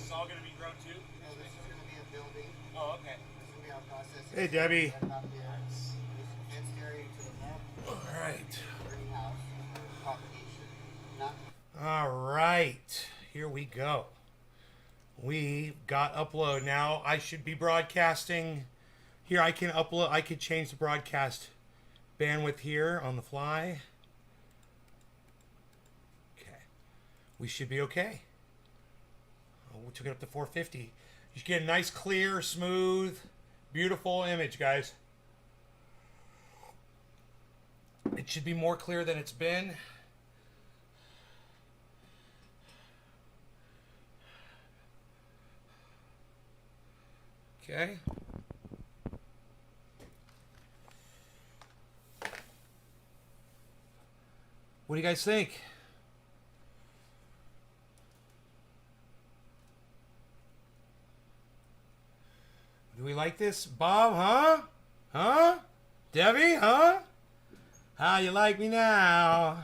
is all going to be grown too? No, this is going to be a building. Oh, okay. This is going to be our process. Hey, Debbie. About here. This fenced area to the left. All right. Greenhouse for propagation. Not All right. Here we go. We got upload now. I should be broadcasting. Here I can upload. I could change the broadcast bandwidth here on the fly. Okay. We should be okay. Oh, we took it up to 450. You should get a nice, clear, smooth, beautiful image, guys. It should be more clear than it's been. Okay. What do you guys think? Do we like this? Bob, huh? Huh? Debbie, huh? How you like me now?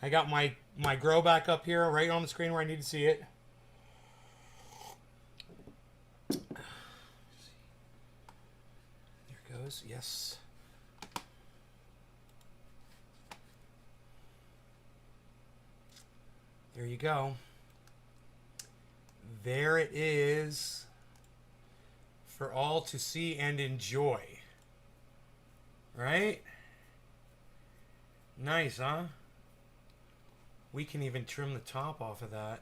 I got my grow back up here right on the screen where I need to see it. There it goes. Yes. There you go. There it is for all to see and enjoy. Right? Nice, huh? We can even trim the top off of that.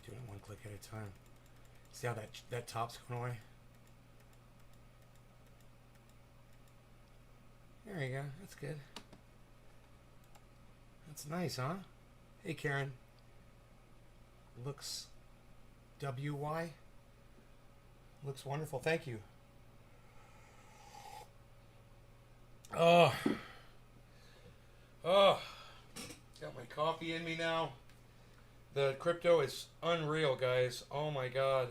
Do it one click at a time. See how that top's going away? There you go. That's good. That's nice, huh? Hey, Karen. Looks WY. Looks wonderful. Thank you. Oh. Oh. Got my coffee in me now. The crypto is unreal, guys. Oh my God.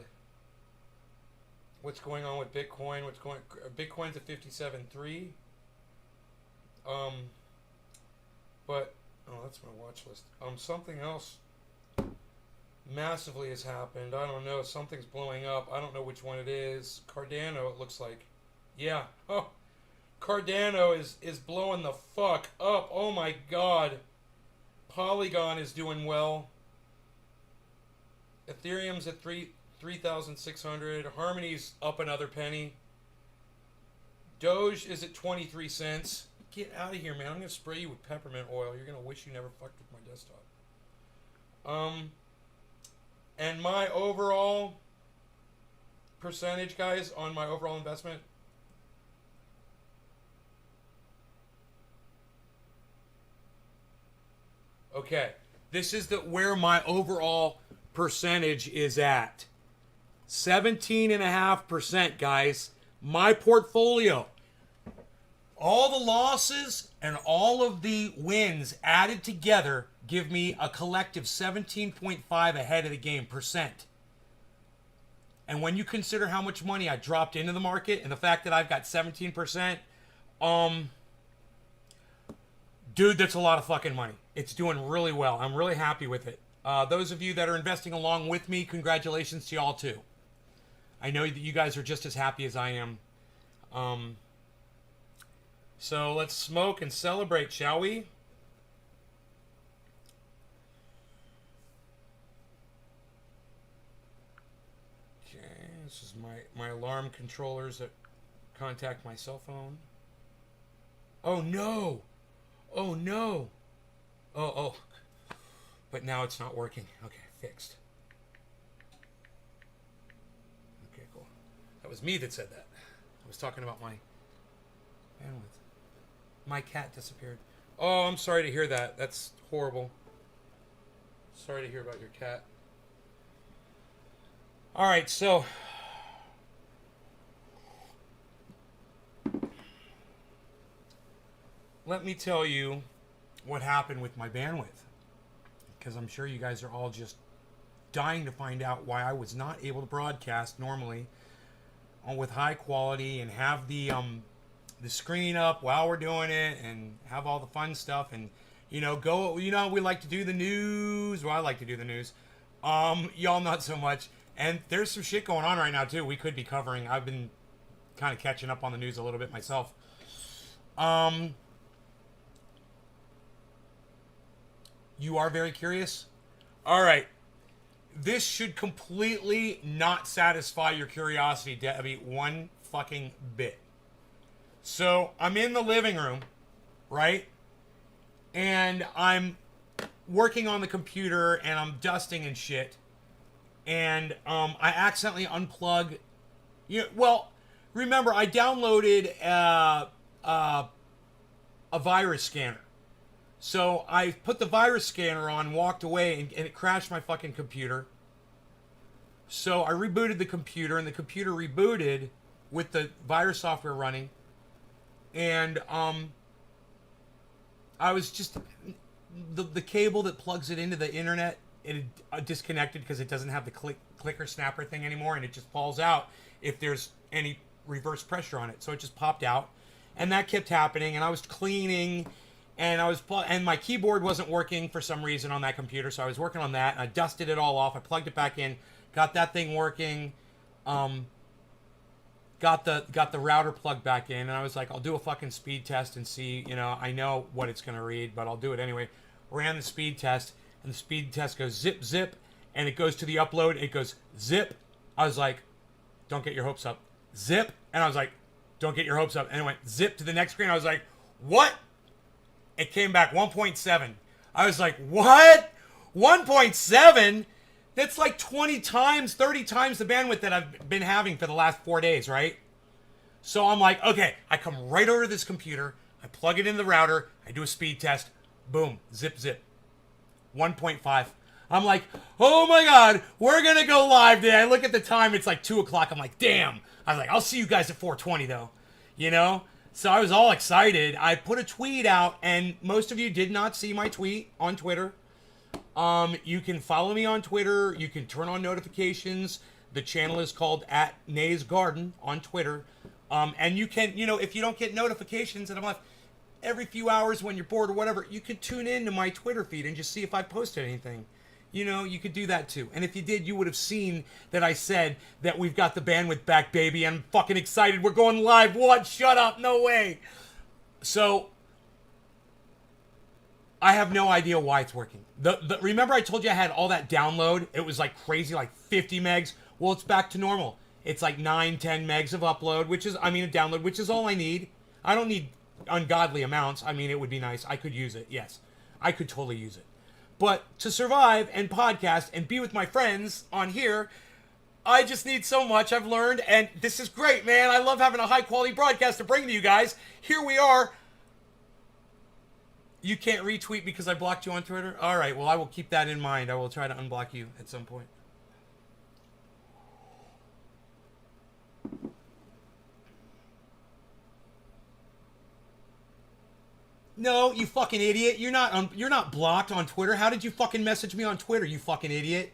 What's going on with Bitcoin? Bitcoin's at 57.3. But oh, that's my watch list. Something else massively has happened. I don't know. Something's blowing up. I don't know which one it is. Cardano, it looks like. Yeah. Oh, Cardano is blowing the fuck up. Oh my God. Polygon is doing well. Ethereum's at 3,600. Harmony's up another penny. Doge is at 23 cents. Get out of here, man. I'm going to spray you with peppermint oil. You're going to wish you never fucked with my desktop. And my overall percentage, guys, on my overall investment. Okay. This is where my overall percentage is at. 17.5%, guys. My portfolio. All the losses and all of the wins added together give me a collective 17.5 ahead of the game percent. And when you consider how much money I dropped into the market and the fact that I've got 17%, dude, that's a lot of fucking money. It's doing really well. I'm really happy with it. Those of you that are investing along with me, congratulations to y'all too. I know that you guys are just as happy as I am. So let's smoke and celebrate, shall we? Okay, this is my alarm controllers that contact my cell phone. Oh no! Oh no! Oh. But now it's not working. Okay, fixed. Okay, cool. That was me that said that. I was talking about my bandwidth. My cat disappeared. Oh, I'm sorry to hear that. That's horrible. Sorry to hear about your cat. All right, so let me tell you what happened with my bandwidth, because I'm sure you guys are all just dying to find out why I was not able to broadcast normally with high quality and have the screen up while we're doing it and have all the fun stuff and go. We like to do the news. Well, I like to do the news. Y'all not so much. And there's some shit going on right now too. We could be covering. I've been kind of catching up on the news a little bit myself. You are very curious? All right. This should completely not satisfy your curiosity, Debbie, one fucking bit. So, I'm in the living room, right? And I'm working on the computer and I'm dusting and shit. And I accidentally unplug. Remember, I downloaded a virus scanner. So I put the virus scanner on, walked away, and it crashed my fucking computer. So I rebooted the computer, and the computer rebooted with the virus software running. And I was just the cable that plugs it into the internet, it disconnected because it doesn't have the clicker snapper thing anymore, and it just falls out if there's any reverse pressure on it. So it just popped out, and that kept happening. And I was cleaning. And and my keyboard wasn't working for some reason on that computer, so I was working on that. And I dusted it all off. I plugged it back in, got that thing working, got the router plugged back in, and I was like, I'll do a fucking speed test and see. I know what it's gonna read, but I'll do it anyway. Ran the speed test, and the speed test goes zip zip, and it goes to the upload. It goes zip. I was like, don't get your hopes up. Zip, and I was like, don't get your hopes up. And it went zip to the next screen. I was like, what? It came back 1.7. I was like, what? 1.7? That's like 20 times, 30 times the bandwidth that I've been having for the last 4 days, right? So I'm like, okay, I come right over to this computer. I plug it in the router. I do a speed test. Boom. Zip, zip. 1.5. I'm like, oh my God, we're going to go live today. I look at the time. It's like 2 o'clock. I'm like, damn. I was like, I'll see you guys at 4:20 though. So I was all excited. I put a tweet out, and most of you did not see my tweet on Twitter. You can follow me on Twitter. You can turn on notifications. The channel is called @NaysGarden on Twitter. And you can, if you don't get notifications, and I'm like, every few hours when you're bored or whatever, you could tune in to my Twitter feed and just see if I posted anything. You could do that too. And if you did, you would have seen that I said that we've got the bandwidth back, baby. I'm fucking excited. We're going live. What? Shut up. No way. So, I have no idea why it's working. Remember I told you I had all that download? It was like crazy, like 50 megs. Well, it's back to normal. It's like 9, 10 megs of upload, a download, which is all I need. I don't need ungodly amounts. It would be nice. I could use it. Yes. I could totally use it. But to survive and podcast and be with my friends on here, I just need so much. I've learned, and this is great, man. I love having a high-quality broadcast to bring to you guys. Here we are. You can't retweet because I blocked you on Twitter? All right, well, I will keep that in mind. I will try to unblock you at some point. No, you fucking idiot. You're not blocked on Twitter. How did you fucking message me on Twitter, you fucking idiot?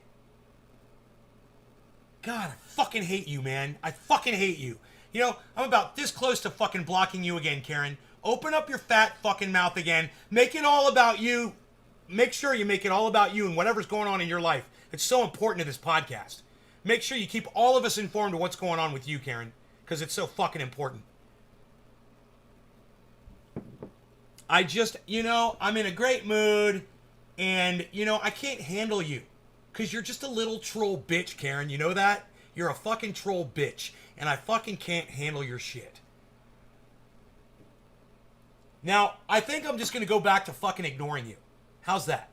God, I fucking hate you, man. I fucking hate you. I'm about this close to fucking blocking you again, Karen. Open up your fat fucking mouth again. Make it all about you. Make sure you make it all about you and whatever's going on in your life. It's so important to this podcast. Make sure you keep all of us informed of what's going on with you, Karen, because it's so fucking important. I just, I'm in a great mood, and, I can't handle you, because you're just a little troll bitch, Karen. You know that? You're a fucking troll bitch, and I fucking can't handle your shit. Now, I think I'm just going to go back to fucking ignoring you. How's that?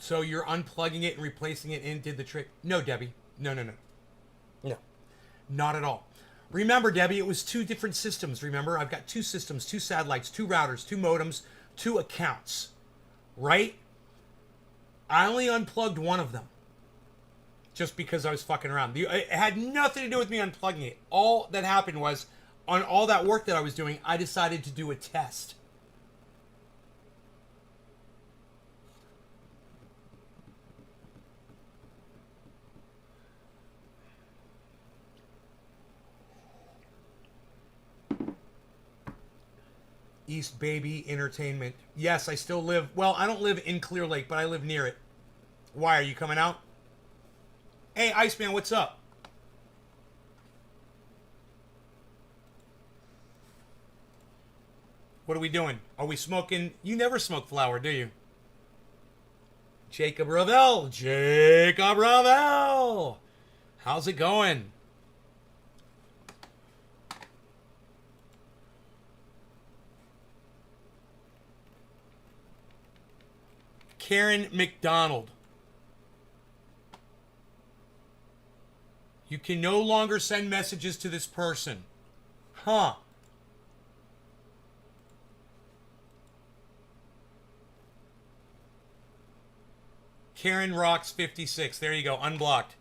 So you're unplugging it and replacing it and did the trick? No, Debbie. No. No. Not at all. Remember, Debbie, it was 2 different systems. Remember, I've got 2 systems, 2 satellites, 2 routers, 2 modems, 2 accounts. Right? I only unplugged one of them. Just because I was fucking around. It had nothing to do with me unplugging it. All that happened was on all that work that I was doing, I decided to do a test. East Baby Entertainment. Yes, I still live... Well, I don't live in Clear Lake, but I live near it. Why, are you coming out? Hey, Iceman, what's up? What are we doing? Are we smoking? You never smoke flower, do you? Jacob Ravel. Jacob Ravel. How's it going? Karen McDonald. You can no longer send messages to this person. Huh. Karen Rocks 56. There you go. Unblocked.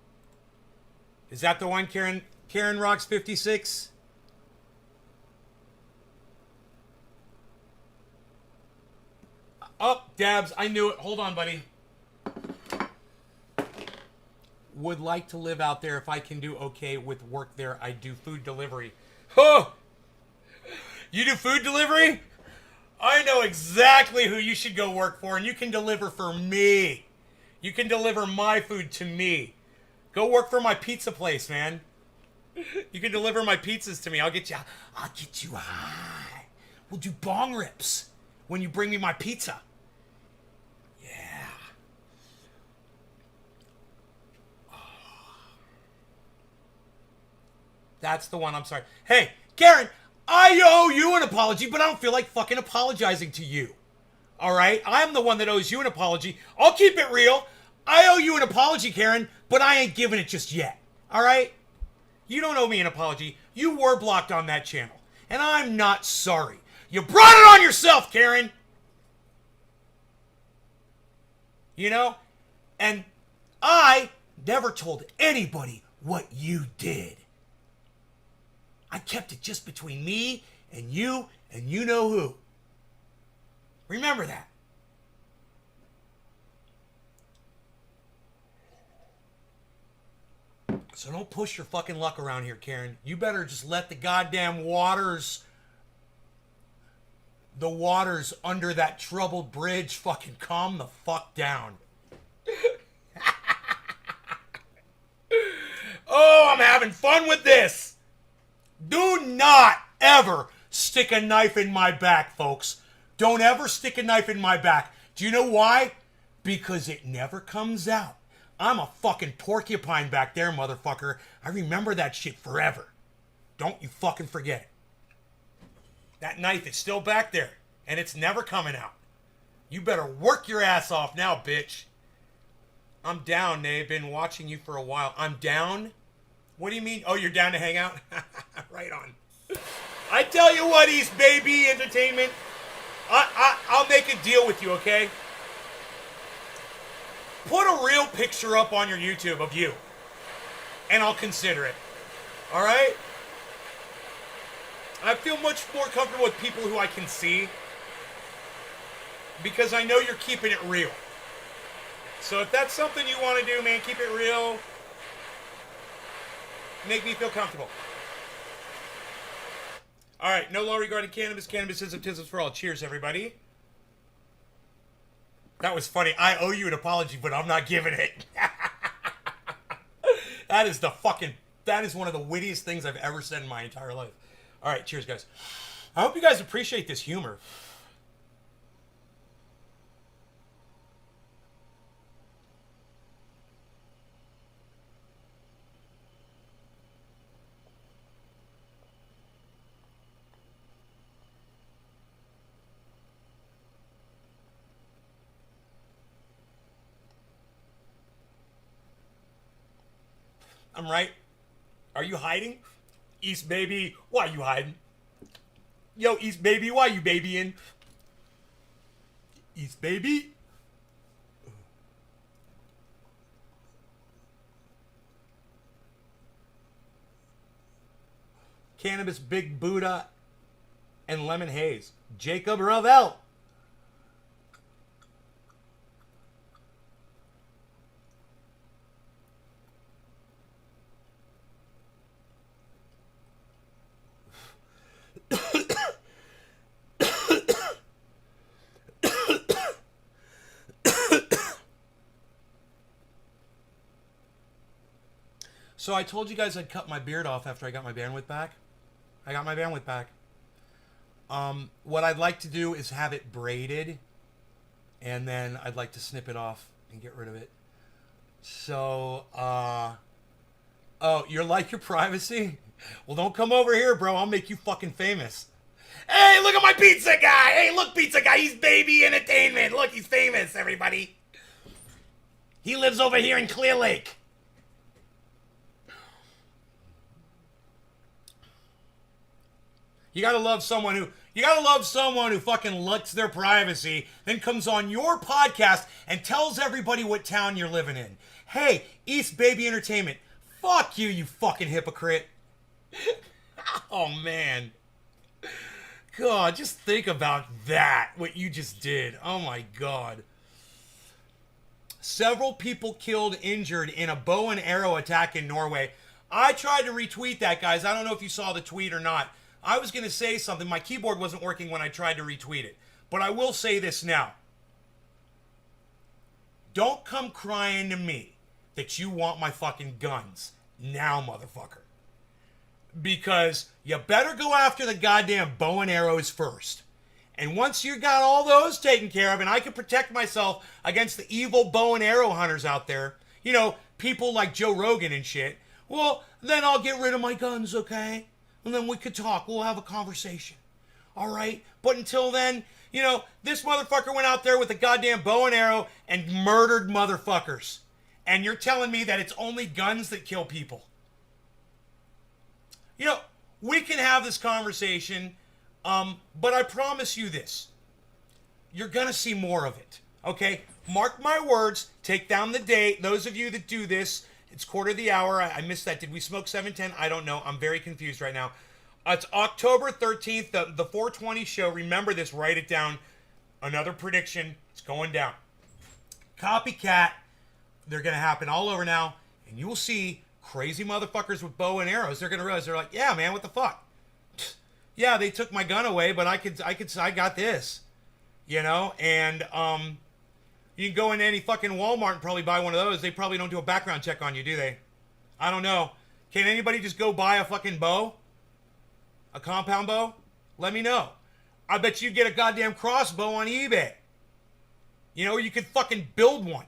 Is that the one, Karen? Karen Rocks 56? Oh, Dabs, I knew it. Hold on, buddy. Would like to live out there if I can do okay with work there. I do food delivery. Oh! You do food delivery? I know exactly who you should go work for, and you can deliver for me. You can deliver my food to me. Go work for my pizza place, man. You can deliver my pizzas to me. I'll get you high. We'll do bong rips when you bring me my pizza. Yeah. That's the one. I'm sorry. Hey, Karen, I owe you an apology, but I don't feel like fucking apologizing to you. All right? I'm the one that owes you an apology. I'll keep it real. I owe you an apology, Karen, but I ain't giving it just yet. All right? You don't owe me an apology. You were blocked on that channel, and I'm not sorry. You brought it on yourself, Karen. You know? And I never told anybody what you did. I kept it just between me and you know who. Remember that. So don't push your fucking luck around here, Karen. You better just let the goddamn waters under that troubled bridge fucking calm the fuck down. Oh, I'm having fun with this. Do not ever stick a knife in my back, folks. Don't ever stick a knife in my back. Do you know why? Because it never comes out. I'm a fucking porcupine back there, motherfucker. I remember that shit forever. Don't you fucking forget it. That knife is still back there, and it's never coming out. You better work your ass off now, bitch. I'm down, Nate. Been watching you for a while. I'm down? What do you mean? Oh, you're down to hang out? Right on. I tell you what, East Baby Entertainment. I'll make a deal with you, okay? Put a real picture up on your YouTube of you, and I'll consider it. All right? I feel much more comfortable with people who I can see because I know you're keeping it real. So if that's something you want to do, man, keep it real. Make me feel comfortable. All right, no law regarding cannabis. Cannabis is tisms for all. Cheers, everybody. That was funny. I owe you an apology, but I'm not giving it. That is one of the wittiest things I've ever said in my entire life. All right, cheers, guys. I hope you guys appreciate this humor. I'm right. Are you hiding? East Baby, why you hiding? Yo, East Baby, why you babying? East Baby? Cannabis Big Buddha, and Lemon Haze. Jacob Ravel. So I told you guys I'd cut my beard off after I got my bandwidth back. I got my bandwidth back. What I'd like to do is have it braided, and then I'd like to snip it off and get rid of it. So, oh, you're like your privacy? Well, don't come over here, bro. I'll make you fucking famous. Hey, look at my pizza guy. Hey, look, pizza guy. He's Baby Entertainment. Look, he's famous, everybody. He lives over here in Clear Lake. You gotta love someone who fucking likes their privacy, then comes on your podcast and tells everybody what town you're living in. Hey, East Baby Entertainment. Fuck you, you fucking hypocrite. Oh, man. God, just think about that, what you just did. Oh, my God. Several people killed, injured in a bow and arrow attack in Norway. I tried to retweet that, guys. I don't know if you saw the tweet or not. I was going to say something. My keyboard wasn't working when I tried to retweet it. But I will say this now. Don't come crying to me that you want my fucking guns now, motherfucker. Because you better go after the goddamn bow and arrows first. And once you got all those taken care of and I can protect myself against the evil bow and arrow hunters out there, you know, people like Joe Rogan and shit, well, then I'll get rid of my guns, okay? And then we could talk. We'll have a conversation. All right? But until then, you know, this motherfucker went out there with a goddamn bow and arrow and murdered motherfuckers. And you're telling me that it's only guns that kill people. You know, we can have this conversation, but I promise you this. You're going to see more of it. Okay? Mark my words. Take down the date. Those of you that do this, it's quarter of the hour. I missed that. Did we smoke 7:10? I don't know. I'm very confused right now. It's October 13th, the 420 show. Remember this. Write it down. Another prediction. It's going down. Copycat. They're going to happen all over now. And you will see crazy motherfuckers with bow and arrows. They're going to realize, they're like, yeah, man, what the fuck? Yeah, they took my gun away, but I got this. You know? And, you can go into any fucking Walmart and probably buy one of those. They probably don't do a background check on you, do they? I don't know. Can anybody just go buy a fucking bow? A compound bow? Let me know. I bet you get a goddamn crossbow on eBay. You know, or you could fucking build one.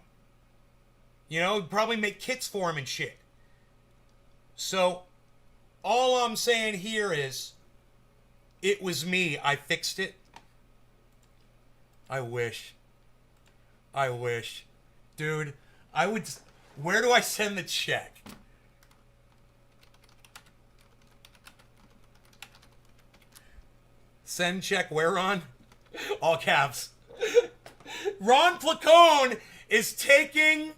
You know, probably make kits for them and shit. So, all I'm saying here is, it was me. I fixed it. I wish. Dude, I would... Where do I send the check? Send check where, Ron? All caps. Ron Placone is taking...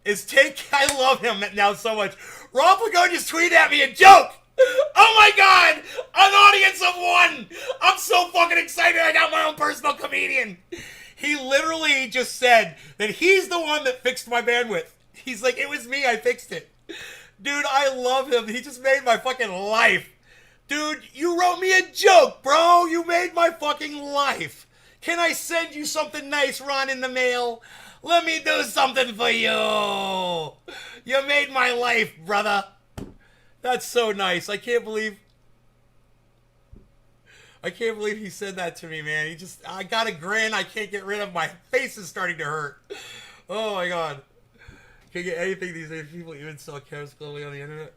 I love him now so much. Ron Placone just tweeted at me a joke. Oh my God! An audience of one! I'm so fucking excited I got my own personal comedian. He literally just said that he's the one that fixed my bandwidth. He's like, it was me, I fixed it. Dude, I love him. He just made my fucking life. Dude, you wrote me a joke, bro. You made my fucking life. Can I send you something nice, Ron, in the mail? Let me do something for you. You made my life, brother. That's so nice. I can't believe he said that to me, man. I got a grin I can't get rid of. My face is starting to hurt. Oh my God. Can't get anything these days. People even sell cannabis globally on the internet.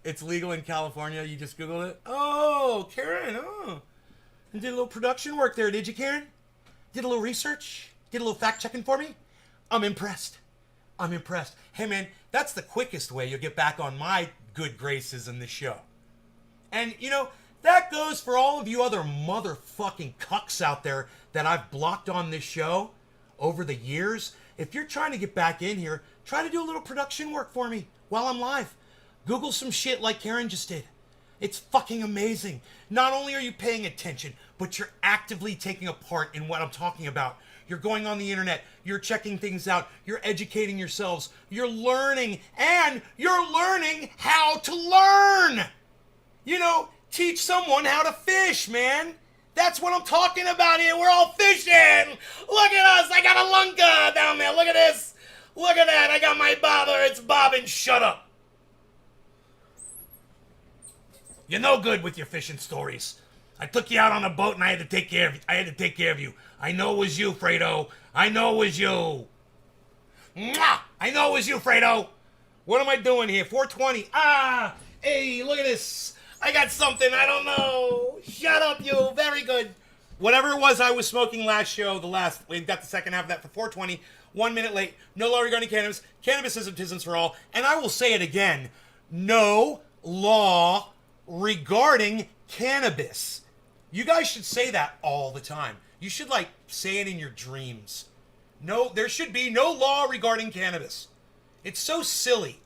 It's legal in California. You just Googled it. Oh, Karen. Oh. You did a little production work there, did you, Karen? Did a little research? Did a little fact checking for me? I'm impressed. Hey, man, that's the quickest way you'll get back on my good graces in this show. And, you know, that goes for all of you other motherfucking cucks out there that I've blocked on this show over the years. If you're trying to get back in here, try to do a little production work for me while I'm live. Google some shit like Karen just did. It's fucking amazing. Not only are you paying attention, but you're actively taking a part in what I'm talking about. You're going on the internet, you're checking things out, you're educating yourselves, you're learning, and you're learning how to learn. You know, teach someone how to fish, man. That's what I'm talking about here. We're all fishing. Look at us. I got a lunka down there. Look at this. Look at that. I got my bobber. It's bobbing. Shut up. You're no good with your fishing stories. I took you out on a boat and I had to take care of you. I know it was you, Fredo. I know it was you. Mwah! I know it was you, Fredo. What am I doing here? 420. Hey, look at this. I got something. I don't know. Shut up, you. Very good. Whatever it was I was smoking last show, we got the second half of that for 420. 1 minute late. No law regarding cannabis. Cannabis isn't for all. And I will say it again. No law regarding cannabis. You guys should say that all the time. You should, say it in your dreams. No, there should be no law regarding cannabis. It's so silly.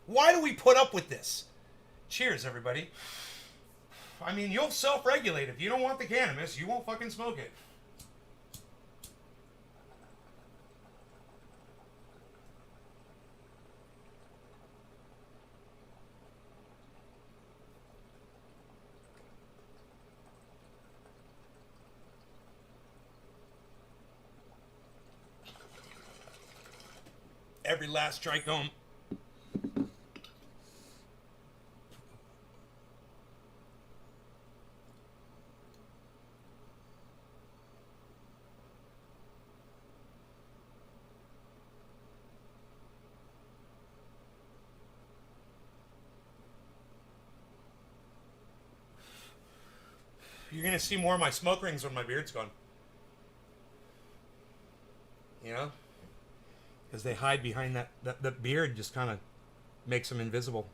Why do we put up with this? Cheers, everybody. I mean, you'll self-regulate. If you don't want the cannabis, you won't fucking smoke it. Every last trichome. You're going to see more of my smoke rings when my beard's gone. You know? Because they hide behind that beard, just kind of makes them invisible.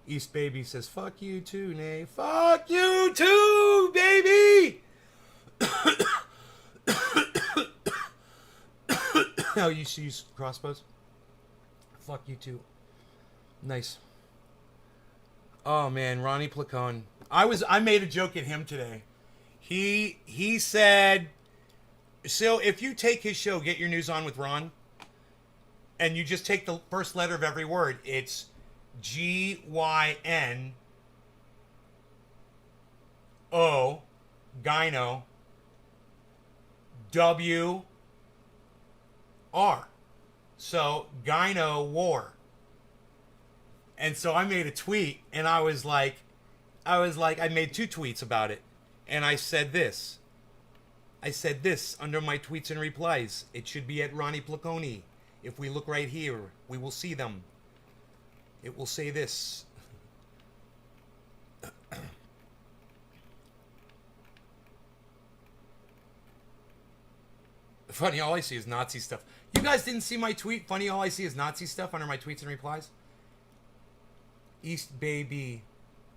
East Baby says, fuck you too, Nay. Fuck you too, baby! Oh, you use crossbows? Fuck you too. Nice. Oh man, Ronnie Placone. I made a joke at him today. He said, so if you take his show, Get Your News On with Ron, and you just take the first letter of every word, it's G-Y-N-O, gyno, W-R. So, gyno war. And so I made a tweet, and I made 2 tweets about it. And I said this under my tweets and replies. It should be at Ronnie Placone. If we look right here, we will see them. It will say this. Funny, all I see is Nazi stuff. You guys didn't see my tweet? Funny, all I see is Nazi stuff under my tweets and replies? East Baby,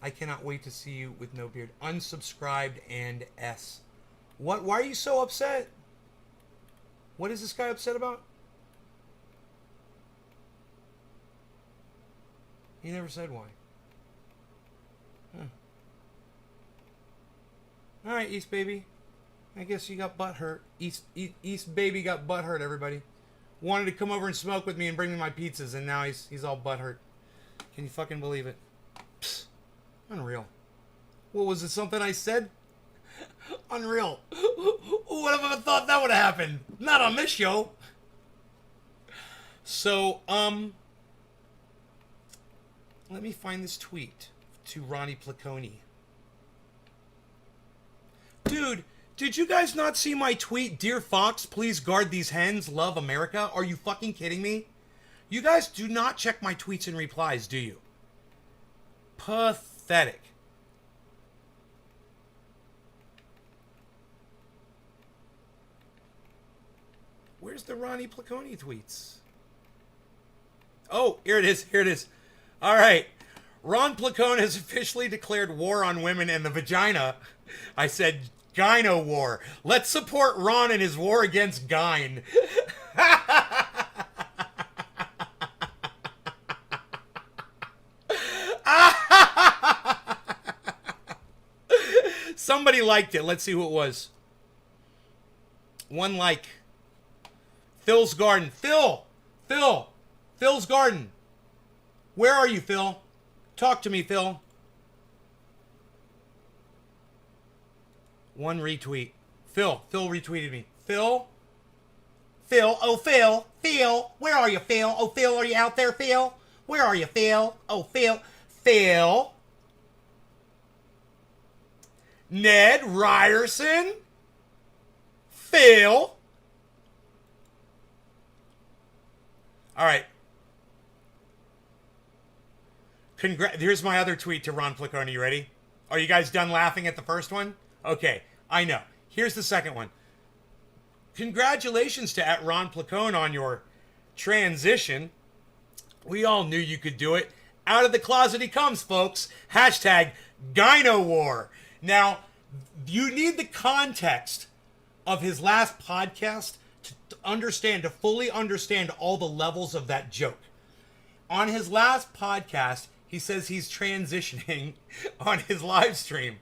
I cannot wait to see you with no beard. Unsubscribed and S. What? Why are you so upset? What is this guy upset about? He never said why. Huh. Alright, East Baby. I guess you got butt hurt. East Baby got butt hurt, everybody. Wanted to come over and smoke with me and bring me my pizzas, and now he's all butt hurt. Can you fucking believe it? Psst. Unreal. What was it, something I said? Unreal. Who would have ever thought that would have happened? Not on this show. So, let me find this tweet to Ronnie Placone. Dude, did you guys not see my tweet? Dear Fox, please guard these hens. Love America. Are you fucking kidding me? You guys do not check my tweets and replies, do you? Pathetic. Where's the Ronnie Placone tweets? Oh, here it is. Here it is. All right. Ron Placone has officially declared war on women and the vagina. I said gyno war. Let's support Ron in his war against gyne. Somebody liked it. Let's see who it was. One like. Phil's Garden. Phil's Garden. Where are you, Phil? Talk to me, Phil. One retweet. Phil retweeted me. Phil, oh Phil, where are you, Phil? Oh Phil, are you out there, Phil? Where are you, Phil? Oh Phil. Ned Ryerson. Phil. All right. Here's my other tweet to Ron Placone. You ready? Are you guys done laughing at the first one? Okay, I know. Here's the second one. Congratulations to @Ron Placone on your transition. We all knew you could do it. Out of the closet he comes, folks. Hashtag Gyno War. Now, you need the context of his last podcast to fully understand all the levels of that joke. On his last podcast, he says he's transitioning on his live stream.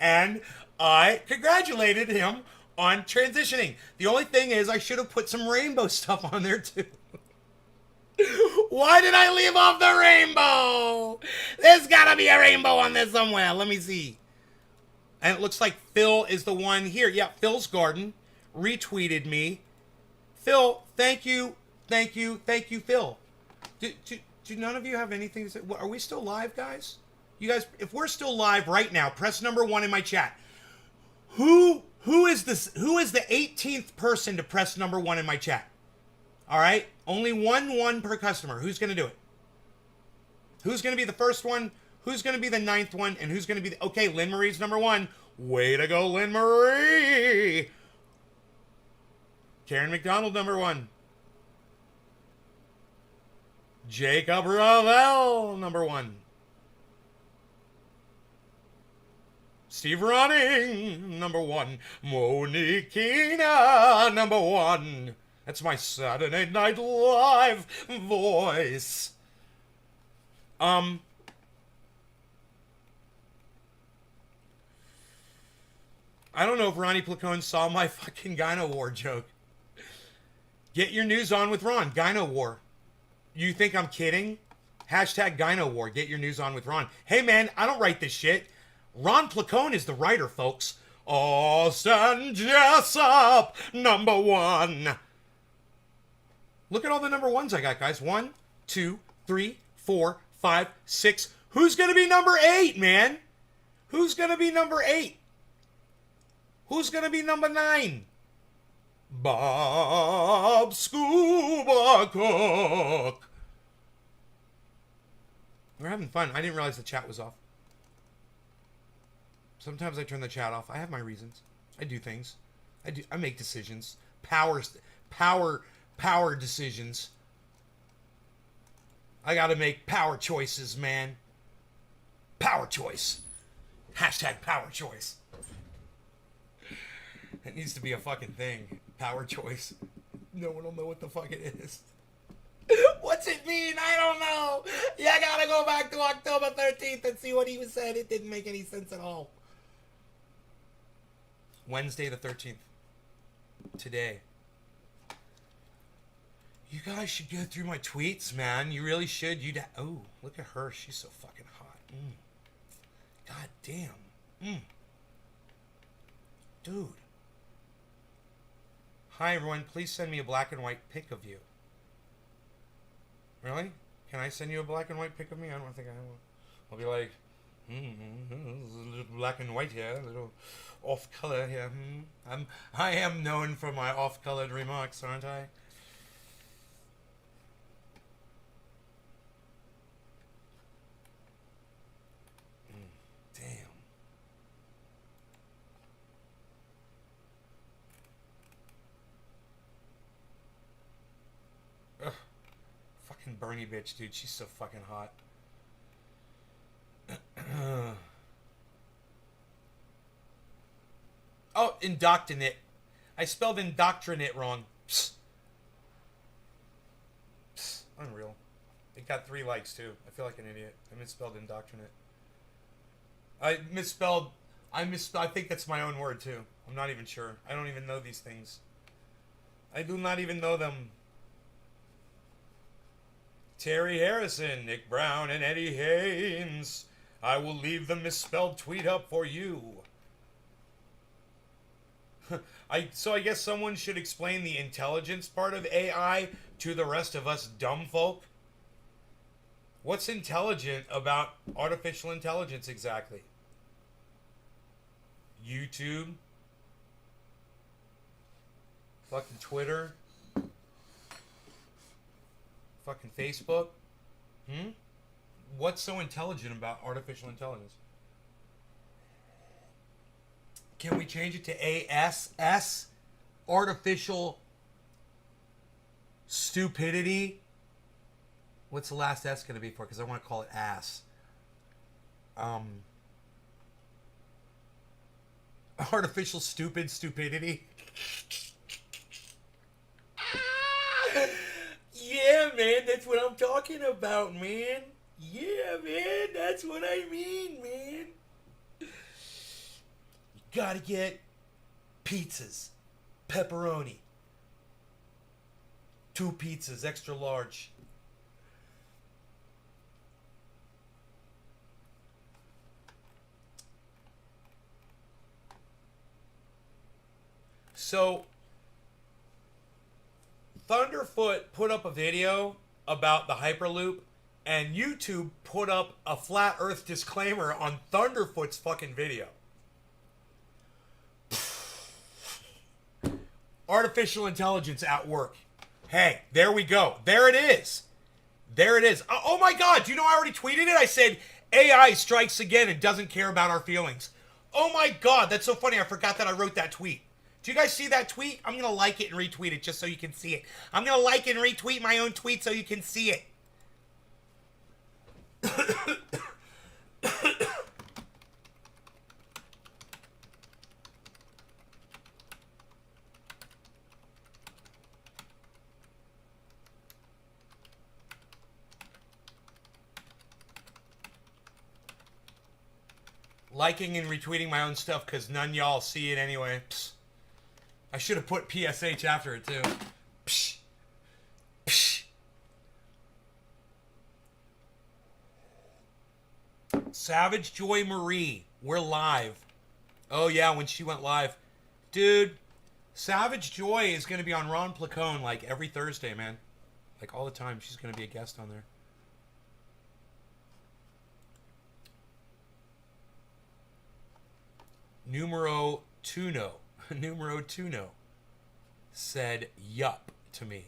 And I congratulated him on transitioning. The only thing is I should have put some rainbow stuff on there too. Why did I leave off the rainbow? There's gotta be a rainbow on there somewhere. Let me see. And it looks like Phil is the one here. Yeah, Phil's Garden retweeted me. Phil, thank you, Phil. Do none of you have anything to say? Are we still live, guys? You guys, if we're still live right now, press number 1 in my chat. Who is the 18th person to press number 1 in my chat? All right, only one per customer. Who's gonna do it? Who's gonna be the first one? Who's gonna be the 9th one? And who's gonna be okay? Lynn Marie's number 1. Way to go, Lynn Marie. Karen McDonald, number 1. Jacob Ravel, number 1. Steve Running, number 1. Moniquina, number 1. That's my Saturday Night Live voice. I don't know if Ronnie Placone saw my fucking Gyno War joke. Get your news on with Ron. Gyno War. You think I'm kidding? Hashtag Gyno War. Get your news on with Ron. Hey, man, I don't write this shit. Ron Placone is the writer, folks. Austin Jessup, number 1. Look at all the number 1s I got, guys. 1, 2, 3, 4, 5, 6. Who's going to be number 8, man? Who's going to be number 8? Who's going to be number 9? Bob Scuba Cook. We're having fun. I didn't realize the chat was off. Sometimes I turn the chat off. I have my reasons. I do things. I make decisions. Power decisions. I gotta make power choices, man. Power choice. Hashtag power choice. It needs to be a fucking thing. Power choice. No one will know what the fuck it is. What's it mean? I don't know. You gotta go back to October 13th and see what he was saying. It didn't make any sense at all. Wednesday the 13th. Today. You guys should go through my tweets, man. You really should. Oh, look at her. She's so fucking hot. God damn. Dude. Hi, everyone. Please send me a black and white pic of you. Really? Can I send you a black and white pic of me? I don't think I will. I'll be like, a little black and white here, a little off-color here. I am known for my off-colored remarks, aren't I? Damn. Ugh. Fucking Bernie bitch, dude. She's so fucking hot. Oh, indoctrinate. I spelled indoctrinate wrong. Psst. Psst. Unreal. It got 3 likes, too. I feel like an idiot. I misspelled indoctrinate. I misspelled I think that's my own word too. I'm not even sure. I don't even know these things. I do not even know them. Terry Harrison, Nick Brown, and Eddie Haynes. I will leave the misspelled tweet up for you. So I guess someone should explain the intelligence part of AI to the rest of us dumb folk. What's intelligent about artificial intelligence exactly? YouTube? Fucking Twitter? Fucking Facebook? What's so intelligent about artificial intelligence? Can we change it to ASS? Artificial stupidity? What's the last S going to be for? Because I want to call it ass. Artificial stupidity. Yeah, man, that's what I'm talking about, man. Yeah, man, that's what I mean, man. You gotta get pizzas, pepperoni, 2 pizzas, extra large. So, Thunderfoot put up a video about the Hyperloop, and YouTube put up a flat Earth disclaimer on Thunderfoot's fucking video. Artificial intelligence at work. Hey, there we go. There it is. There it is. Oh my God, do you know I already tweeted it? I said, AI strikes again and doesn't care about our feelings. Oh my God, that's so funny. I forgot that I wrote that tweet. Do you guys see that tweet? I'm going to like it and retweet it just so you can see it. I'm going to like and retweet my own tweet so you can see it. Liking and retweeting my own stuff because none y'all see it anyway. Psst. I should have put PSH after it too. Psh. Psh. Savage Joy Marie, we're live. Oh yeah, when she went live. Dude, Savage Joy is going to be on Ron Placone like every Thursday, man. Like all the time. She's going to be a guest on there. Numero Tuno said yup to me.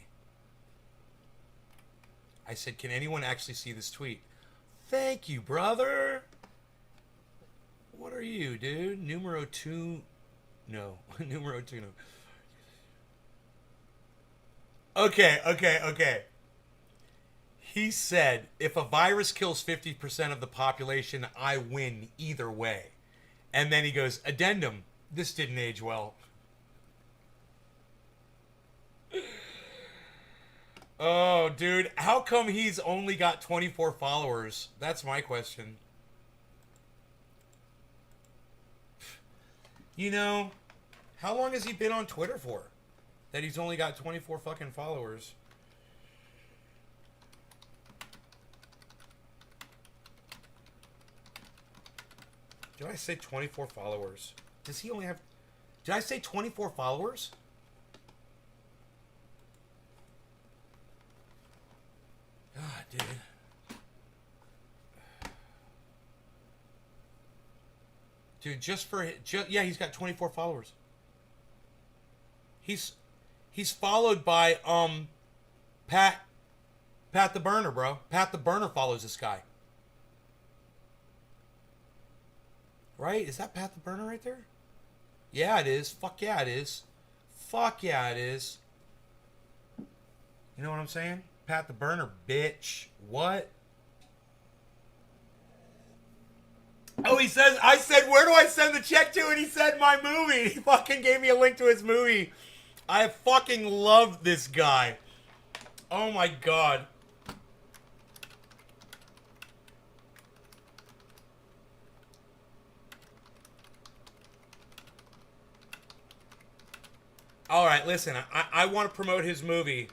I said, can anyone actually see this tweet? Thank you, brother. What are you, dude? Numero Tuno. Okay. He said, if a virus kills 50% of the population, I win either way. And then he goes, addendum, this didn't age well. Oh, dude, how come he's only got 24 followers? That's my question. You know, how long has he been on Twitter for? That he's only got 24 fucking followers. Did I say 24 followers? Does he only have... Did I say 24 followers? God, dude. Dude, yeah, he's got 24 followers. He's followed by Pat the Burner, bro. Pat the Burner follows this guy. Right? Is that Pat the Burner right there? Yeah, it is. Fuck yeah, it is. Fuck yeah, it is. You know what I'm saying? Pat the Burner, bitch. What? Oh, he says, I said, where do I send the check to? And he said, my movie. He fucking gave me a link to his movie. I fucking love this guy. Oh my God. All right, listen. I want to promote his movie.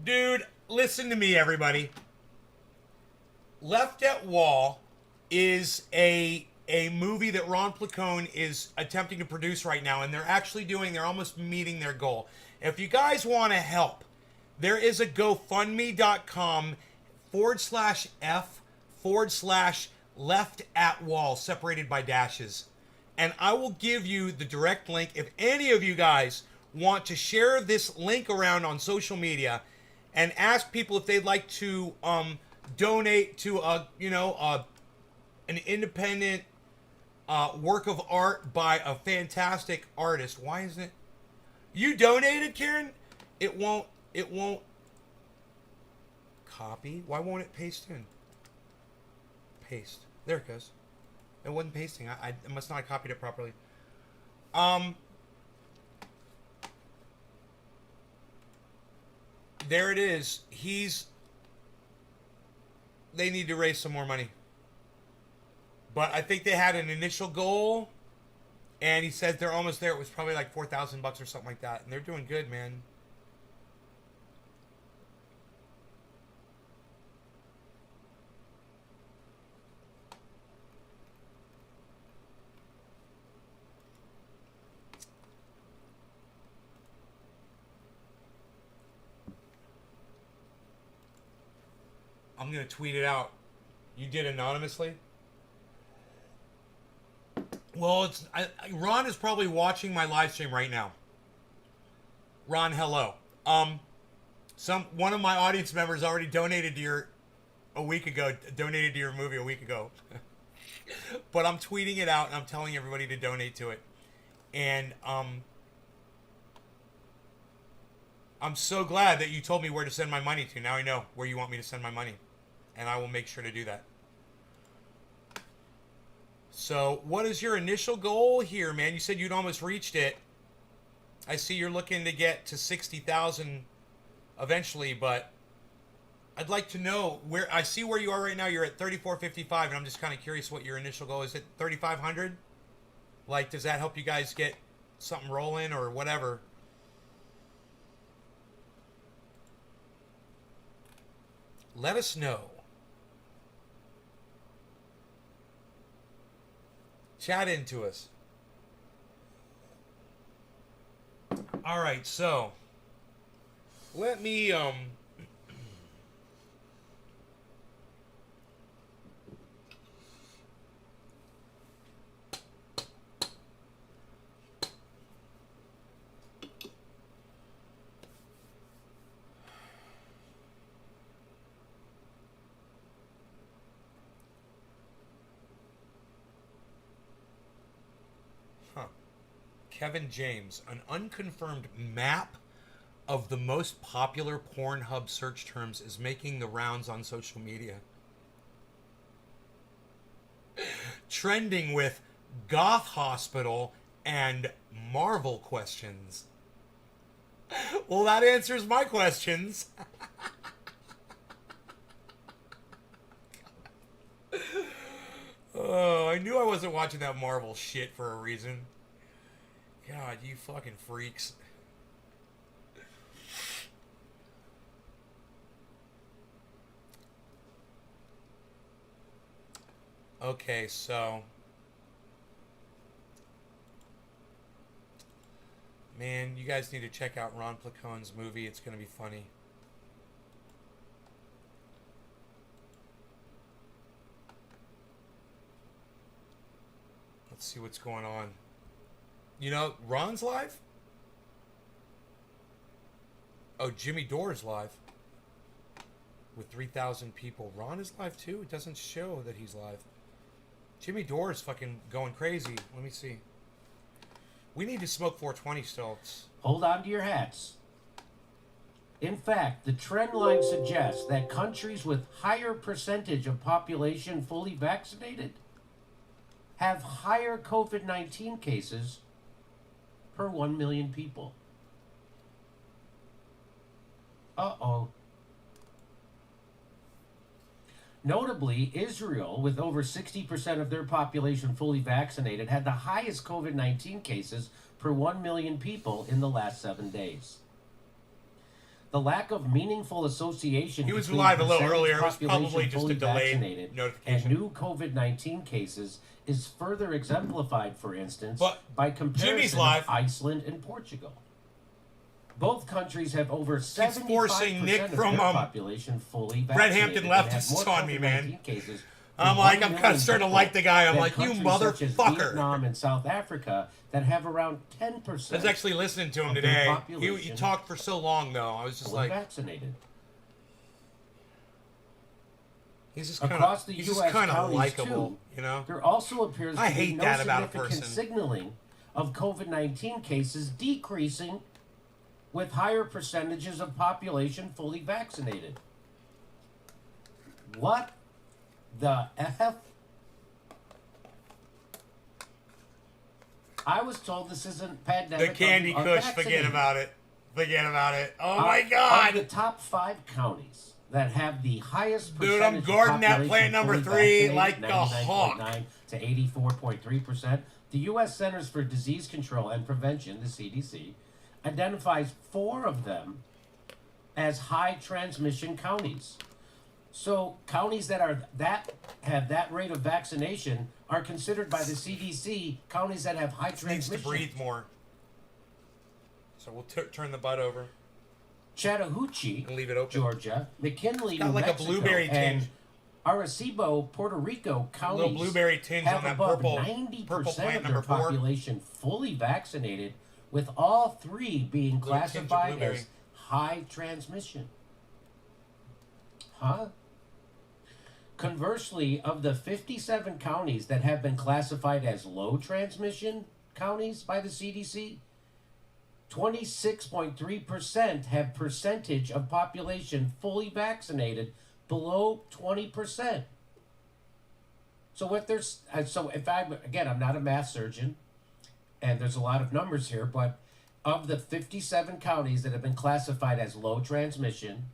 Dude, listen to me, everybody. Left at Wall is a movie that Ron Placone is attempting to produce right now, and they're almost meeting their goal. If you guys want to help, there is a GoFundMe.com/F/left at wall, separated by dashes. And I will give you the direct link if any of you guys want to share this link around on social media and ask people if they'd like to donate to an independent work of art by a fantastic artist. Why isn't it? You donated, Karen? It won't copy. Why won't it paste in? Paste. There it goes. It wasn't pasting. I must not have copied it properly. There it is. They need to raise some more money. But I think they had an initial goal, and he says they're almost there. It was probably like $4,000 or something like that, and they're doing good, man. I'm gonna tweet it out. You did anonymously? Well, Ron is probably watching my live stream right now. Ron, hello. One of my audience members already donated to your movie a week ago. But I'm tweeting it out and I'm telling everybody to donate to it. And I'm so glad that you told me where to send my money to. Now I know where you want me to send my money. And I will make sure to do that. So, what is your initial goal here, man? You said you'd almost reached it. I see you're looking to get to 60,000 eventually, but I'd like to know where. I see where you are right now. You're at 3455, and I'm just kind of curious what your initial goal is. Is it 3,500? Like, does that help you guys get something rolling or whatever? Let us know. Chat into us. All right, so let me Kevin James, an unconfirmed map of the most popular Pornhub search terms is making the rounds on social media. Trending with Goth Hospital and Marvel questions. Well, that answers my questions. Oh, I knew I wasn't watching that Marvel shit for a reason. God, you fucking freaks. Okay, so... Man, you guys need to check out Ron Placone's movie. It's going to be funny. Let's see what's going on. You know, Ron's live? Oh, Jimmy Dore's live. With 3,000 people. Ron is live too? It doesn't show that he's live. Jimmy Dore is fucking going crazy. Let me see. We need to smoke 420 still. Hold on to your hats. In fact, the trend line suggests that countries with higher percentage of population fully vaccinated have higher COVID-19 cases per 1 million people. Uh-oh. Notably, Israel, with over 60% of their population fully vaccinated, had the highest COVID 19 cases per 1 million people in the last 7 days. The lack of meaningful association He was between live a little percentage earlier. It was population probably just a fully delayed vaccinated notification. and new COVID 19 cases is further exemplified, for instance, But by comparison Jimmy's live. of Iceland and Portugal. Both countries have over 75% forcing Nick of from, their population fully vaccinated. Brett Hampton and left have us more on me, man. COVID-19 cases I'm per like, 1 I'm kind million of starting to people like the guy. I'm than like, you countries such as motherfucker. Vietnam and South Africa that have around 10%. I was actually listening to him of their today. He population talked for so long, though. I was just fully like, vaccinated. he's just Across the he's U.S. just kind of counties, likable, too, you know? there also appears I to be hate no that about a significant person. signaling of COVID-19 cases decreasing with higher percentages of population fully vaccinated. What the F? I was told this isn't pandemic. The Candy of Kush, forget unvaccinated. about it. Forget about it. Oh my Of the God. top 5 counties that have the highest Dude, percentage I'm of guarding that population plant number fully 3 vaccinated, like a hawk. 99.9 to 84.3%, the U.S. Centers for Disease Control and Prevention, the CDC, identifies 4 of them as high transmission counties. So counties that have that rate of vaccination are considered by the CDC counties that have high Needs to transmission. breathe more. So we'll turn the butt over Chattahoochee, and leave it open. Georgia, McKinley, got New like a Mexico, blueberry and tinge. Arecibo, Puerto Rico counties Little blueberry tinge have on that above purple 90% plant of their number 4. population fully vaccinated, with all 3 being tinge of classified blueberry. as high transmission. Huh? Conversely, of the 57 counties that have been classified as low transmission counties by the CDC, 26.3% have percentage of population fully vaccinated below 20%. So what there's so if I'm not a math surgeon, and there's a lot of numbers here, but of the 57 counties that have been classified as low transmission,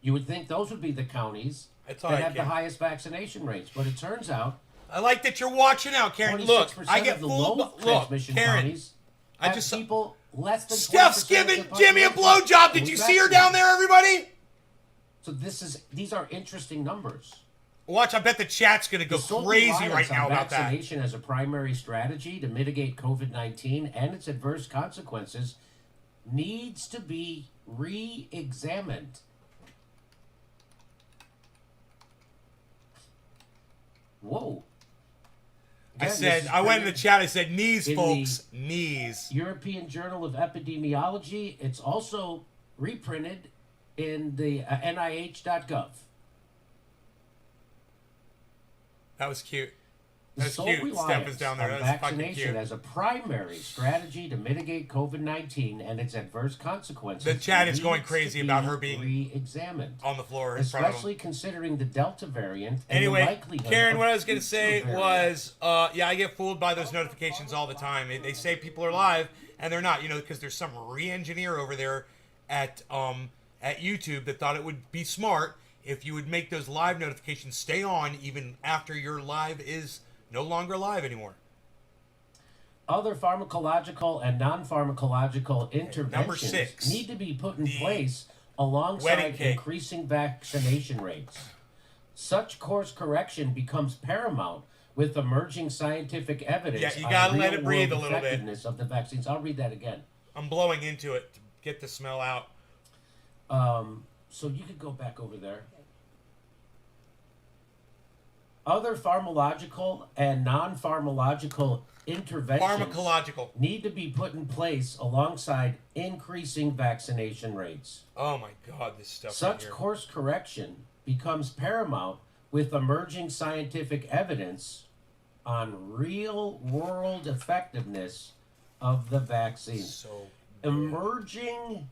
you would think those would be the counties That's that all right, have the Ken. highest vaccination rates. But it turns out I like that you're watching out, Karen. Look, 26% I get of the fooled. low Look, transmission Karen. counties I have just people less than Steph's 20% of giving the Jimmy a population blowjob. Did fully you see her down vaccinated. there, everybody? So these are interesting numbers. Watch, I bet the chat's gonna go The sole crazy reliance right now on about that. vaccination as a primary strategy to mitigate COVID-19 and its adverse consequences needs to be re-examined. Whoa. I Again, said, this is I went in the printed chat. I said, knees, in folks, knees. European Journal of Epidemiology. It's also reprinted in the NIH.gov. That was cute. The That's sole cute. Steph reliance is down there. on That's fucking vaccination cute. as a primary strategy to mitigate COVID-19 and its adverse consequences. The chat is going needs crazy to about be her being re-examined, on the floor in front of especially him. considering the Delta variant and Anyway, the likelihood. Karen, of what I was going to future say variants. was, yeah, I get fooled by those notifications all the time. They say people are live, and they're not, because there's some re-engineer over there at YouTube that thought it would be smart if you would make those live notifications stay on even after your live is no longer live anymore. Other pharmacological and non-pharmacological interventions 6, need to be put in the place wedding alongside cake. increasing vaccination rates. Such course correction becomes paramount with emerging scientific evidence Yeah, you on gotta let it real-world breathe a little bit. effectiveness of the vaccines. I'll read that again. I'm blowing into it to get the smell out. So you could go back over there. Other pharmacological and non-pharmacological interventions Pharmacological. need to be put in place alongside increasing vaccination rates. Oh my God, this stuff. Such right here. course correction becomes paramount with emerging scientific evidence on real-world effectiveness of the vaccine. So Emerging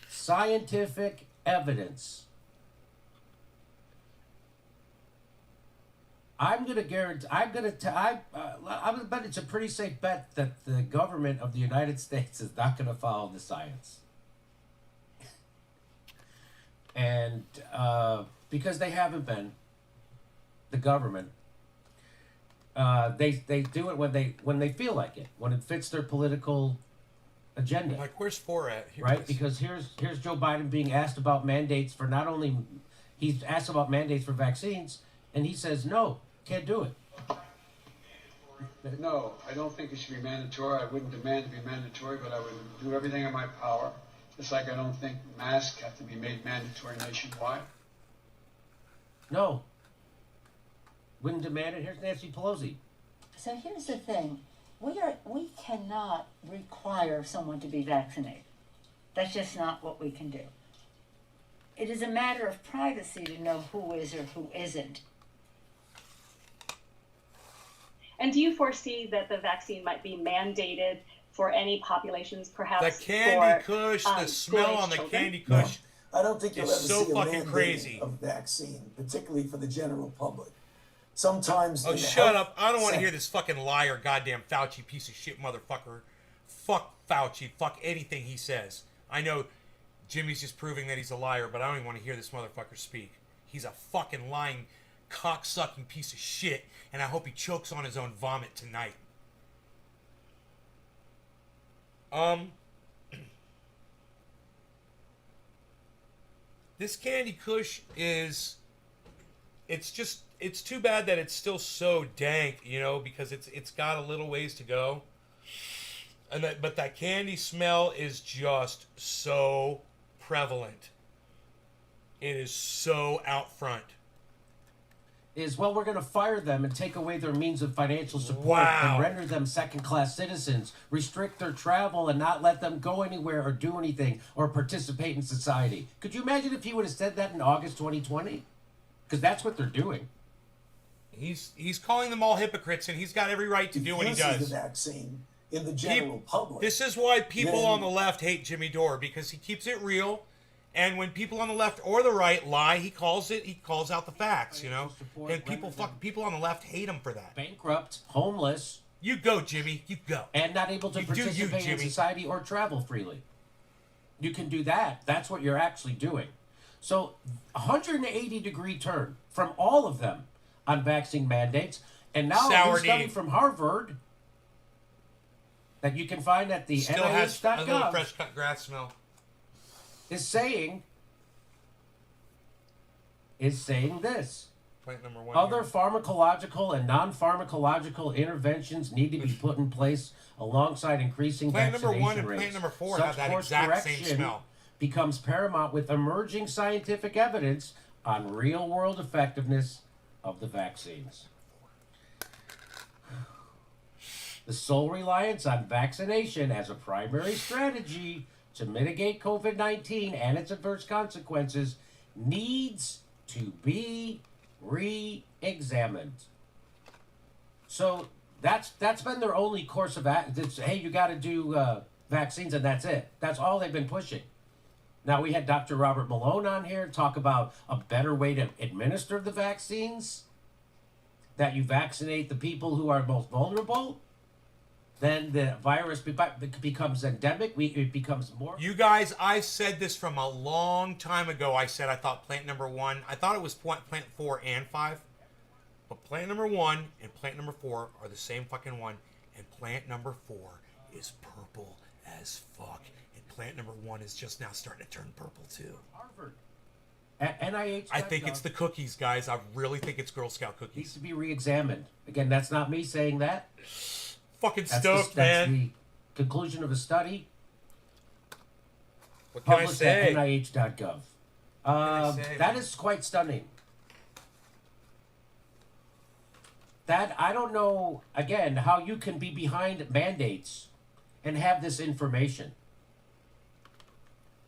scientific evidence. I'm going to guarantee. I bet it's a pretty safe bet that the government of the United States is not going to follow the science, and because they haven't been. the government. They do it when they feel like it, when it fits their political agenda. Like, where's 4 at? Here it Right? is. Because here's Joe Biden being asked about mandates for not only he's asked about mandates for vaccines, and he says no, can't do it. No, I don't think it should be mandatory. I wouldn't demand to be mandatory, but I would do everything in my power. Just like I don't think masks have to be made mandatory nationwide. No. Wouldn't demand it. Here's Nancy Pelosi. So here's the thing. We cannot require someone to be vaccinated. That's just not what we can do. It is a matter of privacy to know who is or who isn't. And do you foresee that the vaccine might be mandated for any populations, perhaps The Candy for, Kush, the smell school-aged on the children? Candy No, Kush. I don't think you'll ever It's so see a fucking mandating crazy. of vaccine, particularly for the general public. Sometimes. Oh, in the shut health up. I don't want to sector- hear this fucking liar, goddamn Fauci piece of shit motherfucker. Fuck Fauci. Fuck anything he says. I know Jimmy's just proving that he's a liar, but I don't even want to hear this motherfucker speak. He's a fucking lying, cock-sucking piece of shit, and I hope he chokes on his own vomit tonight. This Candy Kush is... It's too bad that it's still so dank, you know, because it's got a little ways to go. But that candy smell is just so prevalent. It is so out front. Is, well, we're going to fire them and take away their means of financial support Wow. and render them second-class citizens, restrict their travel and not let them go anywhere or do anything or participate in society. Could you imagine if he would have said that in August 2020? Because that's what they're doing. He's calling them all hypocrites, and he's got every right to do what he Uses does. the vaccine in the general public. This is why people Then- on the left hate Jimmy Dore, because he keeps it real. And when people on the left or the right lie, he calls out the facts, you know. And people on the left hate him for that. Bankrupt, homeless, You go, Jimmy. You go. and not able to You do you, participate in Jimmy. society or travel freely. You can do that. That's what you're actually doing. So, 180-degree turn from all of them on vaccine mandates. And now a new study Sourdough. from Harvard that you can find at the Still has a little NIH.gov fresh cut grass smell. is saying this. Plant number 1. Other here. pharmacological and non-pharmacological interventions need to be put in place alongside increasing Plant number vaccination 1 and rates. plant number 4 Such have that course exact same correction smell. becomes paramount with emerging scientific evidence on real-world effectiveness of the vaccines. The sole reliance on vaccination as a primary strategy to mitigate COVID-19 and its adverse consequences needs to be re-examined. So that's been their only course of action. Hey, you got to do vaccines, and that's it. That's all they've been pushing. Now, we had Dr. Robert Malone on here talk about a better way to administer the vaccines, that you vaccinate the people who are most vulnerable. Then the virus becomes endemic. It becomes more. You guys, I said this from a long time ago. I said I thought plant number 1, I thought it was plant 4 and 5. But plant number 1 and plant number 4 are the same fucking one. And plant number 4 is purple as fuck. And plant number 1 is just now starting to turn purple too. Harvard. At NIH. I think it's the cookies, guys. I really think it's Girl Scout Needs cookies. to be re-examined. Again, that's not me saying that. Fucking That's, stoked, that's man. the conclusion of a study What can I published say? at NIH.gov. say, That man? is quite stunning. That, I don't know, again, how you can be behind mandates and have this information.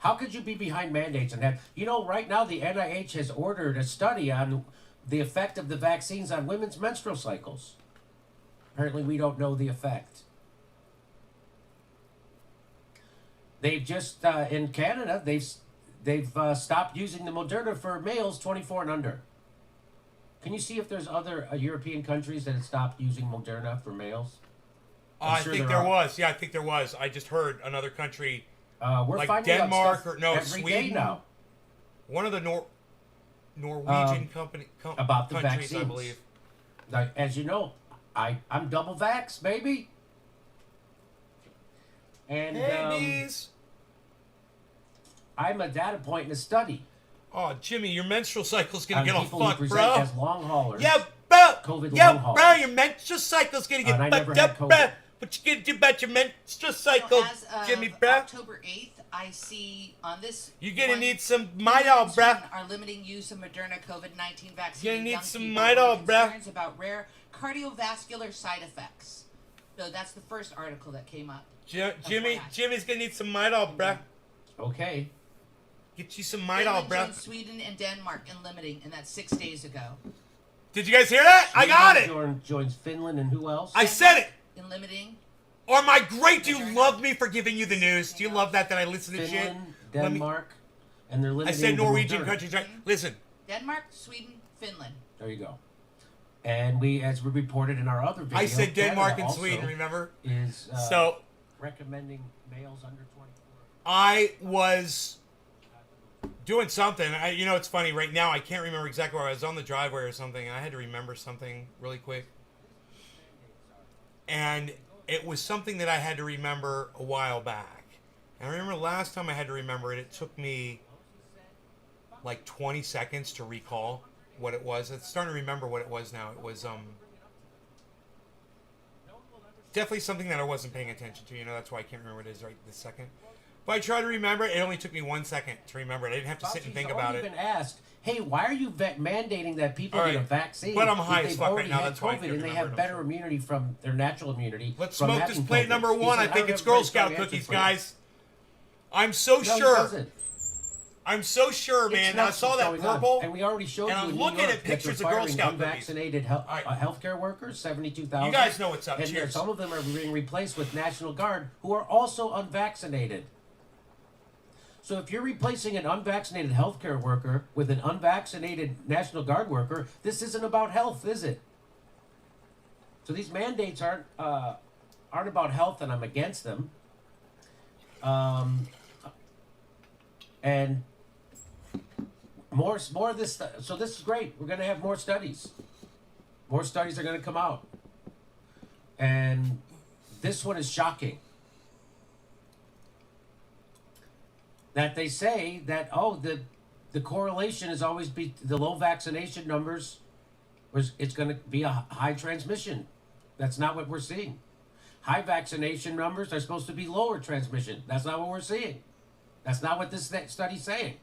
How could you be behind mandates and have, right now the NIH has ordered a study on the effect of the vaccines on women's menstrual cycles. Apparently we don't know the effect. They've just, in Canada, they've stopped using the Moderna for males 24 and under. Can you see if there's other European countries that have stopped using Moderna for males? I sure think there there are. was. Yeah, I think there was. I just heard another country, We're like finding out Denmark stuff or no, every day Sweden. now. One of the Norwegian about the countries, I vaccines. believe. Like, as you know, I'm double vax, baby. And Hey, bees. I'm a data point in a study Oh, Jimmy, your menstrual cycle's gonna on get all people who fucked, present bro. as long haulers. Yeah, bro. COVID Yeah, long bro. haulers. Your menstrual cycle's gonna get And I never fucked had up, COVID. bro. What you gonna do about your menstrual cycle, As of Jimmy, bro? October 8th, I see on this. You're gonna one, need some Midol, bro. Are limiting use of Moderna COVID-19 vaccine. You're gonna in need young some people Midol, with bruh. concerns about rare cardiovascular side effects. So that's the first article that came up. Jimmy's gonna need some Midol, bro. Okay. Get you some Midol, Finland bro. joined Sweden and Denmark in limiting, and that's 6 days ago. Did you guys hear that? I got it. Joins Finland and who else? I said it. In limiting. Or am I great? Do you love me for giving you the news? Do you love that I listen to shit? Finland, Let me- Denmark, and they're I limiting said the Norwegian Moderna. countries, right? Listen, Denmark, Sweden, Finland. There you go. And we, as we reported in our other video, I said Denmark Canada and also Sweden, remember? is So recommending males under 24. I was doing something. It's funny. Right now, I can't remember exactly where I was on the driveway or something, and I had to remember something really quick. And it was something that I had to remember a while back. And I remember last time I had to remember it, it took me like 20 seconds to recall what it was. I'm starting to remember what it was now. It was definitely something that I wasn't paying attention to. That's why I can't remember what it is right this second. But I tried to remember it. It only took me 1 second to remember it. I didn't have to sit and think about it. I've been asked, hey, why are you mandating that people All get a right. vaccine? But I'm high if as they've fuck right already now, had that's why I COVID can't and they remember have it, I'm better sorry. immunity from their natural immunity. Let's from smoke having this plate COVID. number He one. said, I think don't it's have Girl everybody Scout answer cookies, for you. guys. I'm so No, he sure. doesn't. I'm so sure, It's man. I nuts saw what's that going on. purple. And we already showed and you I'm in New looking York at that they're pictures of firing Girl Scout cookies. unvaccinated healthcare workers, 72,000. You guys know what's up. And Cheers. some of them are being replaced with National Guard who are also unvaccinated. So if you're replacing an unvaccinated healthcare worker with an unvaccinated National Guard worker, this isn't about health, is it? So these mandates aren't about health, and I'm against them. And more of this. So this is great. We're going to have more studies. More studies are going to come out, and this one is shocking. That they say that the correlation is always be the low vaccination numbers, it's going to be a high transmission. That's not what we're seeing. High vaccination numbers are supposed to be lower transmission. That's not what we're seeing. That's not what this study's saying.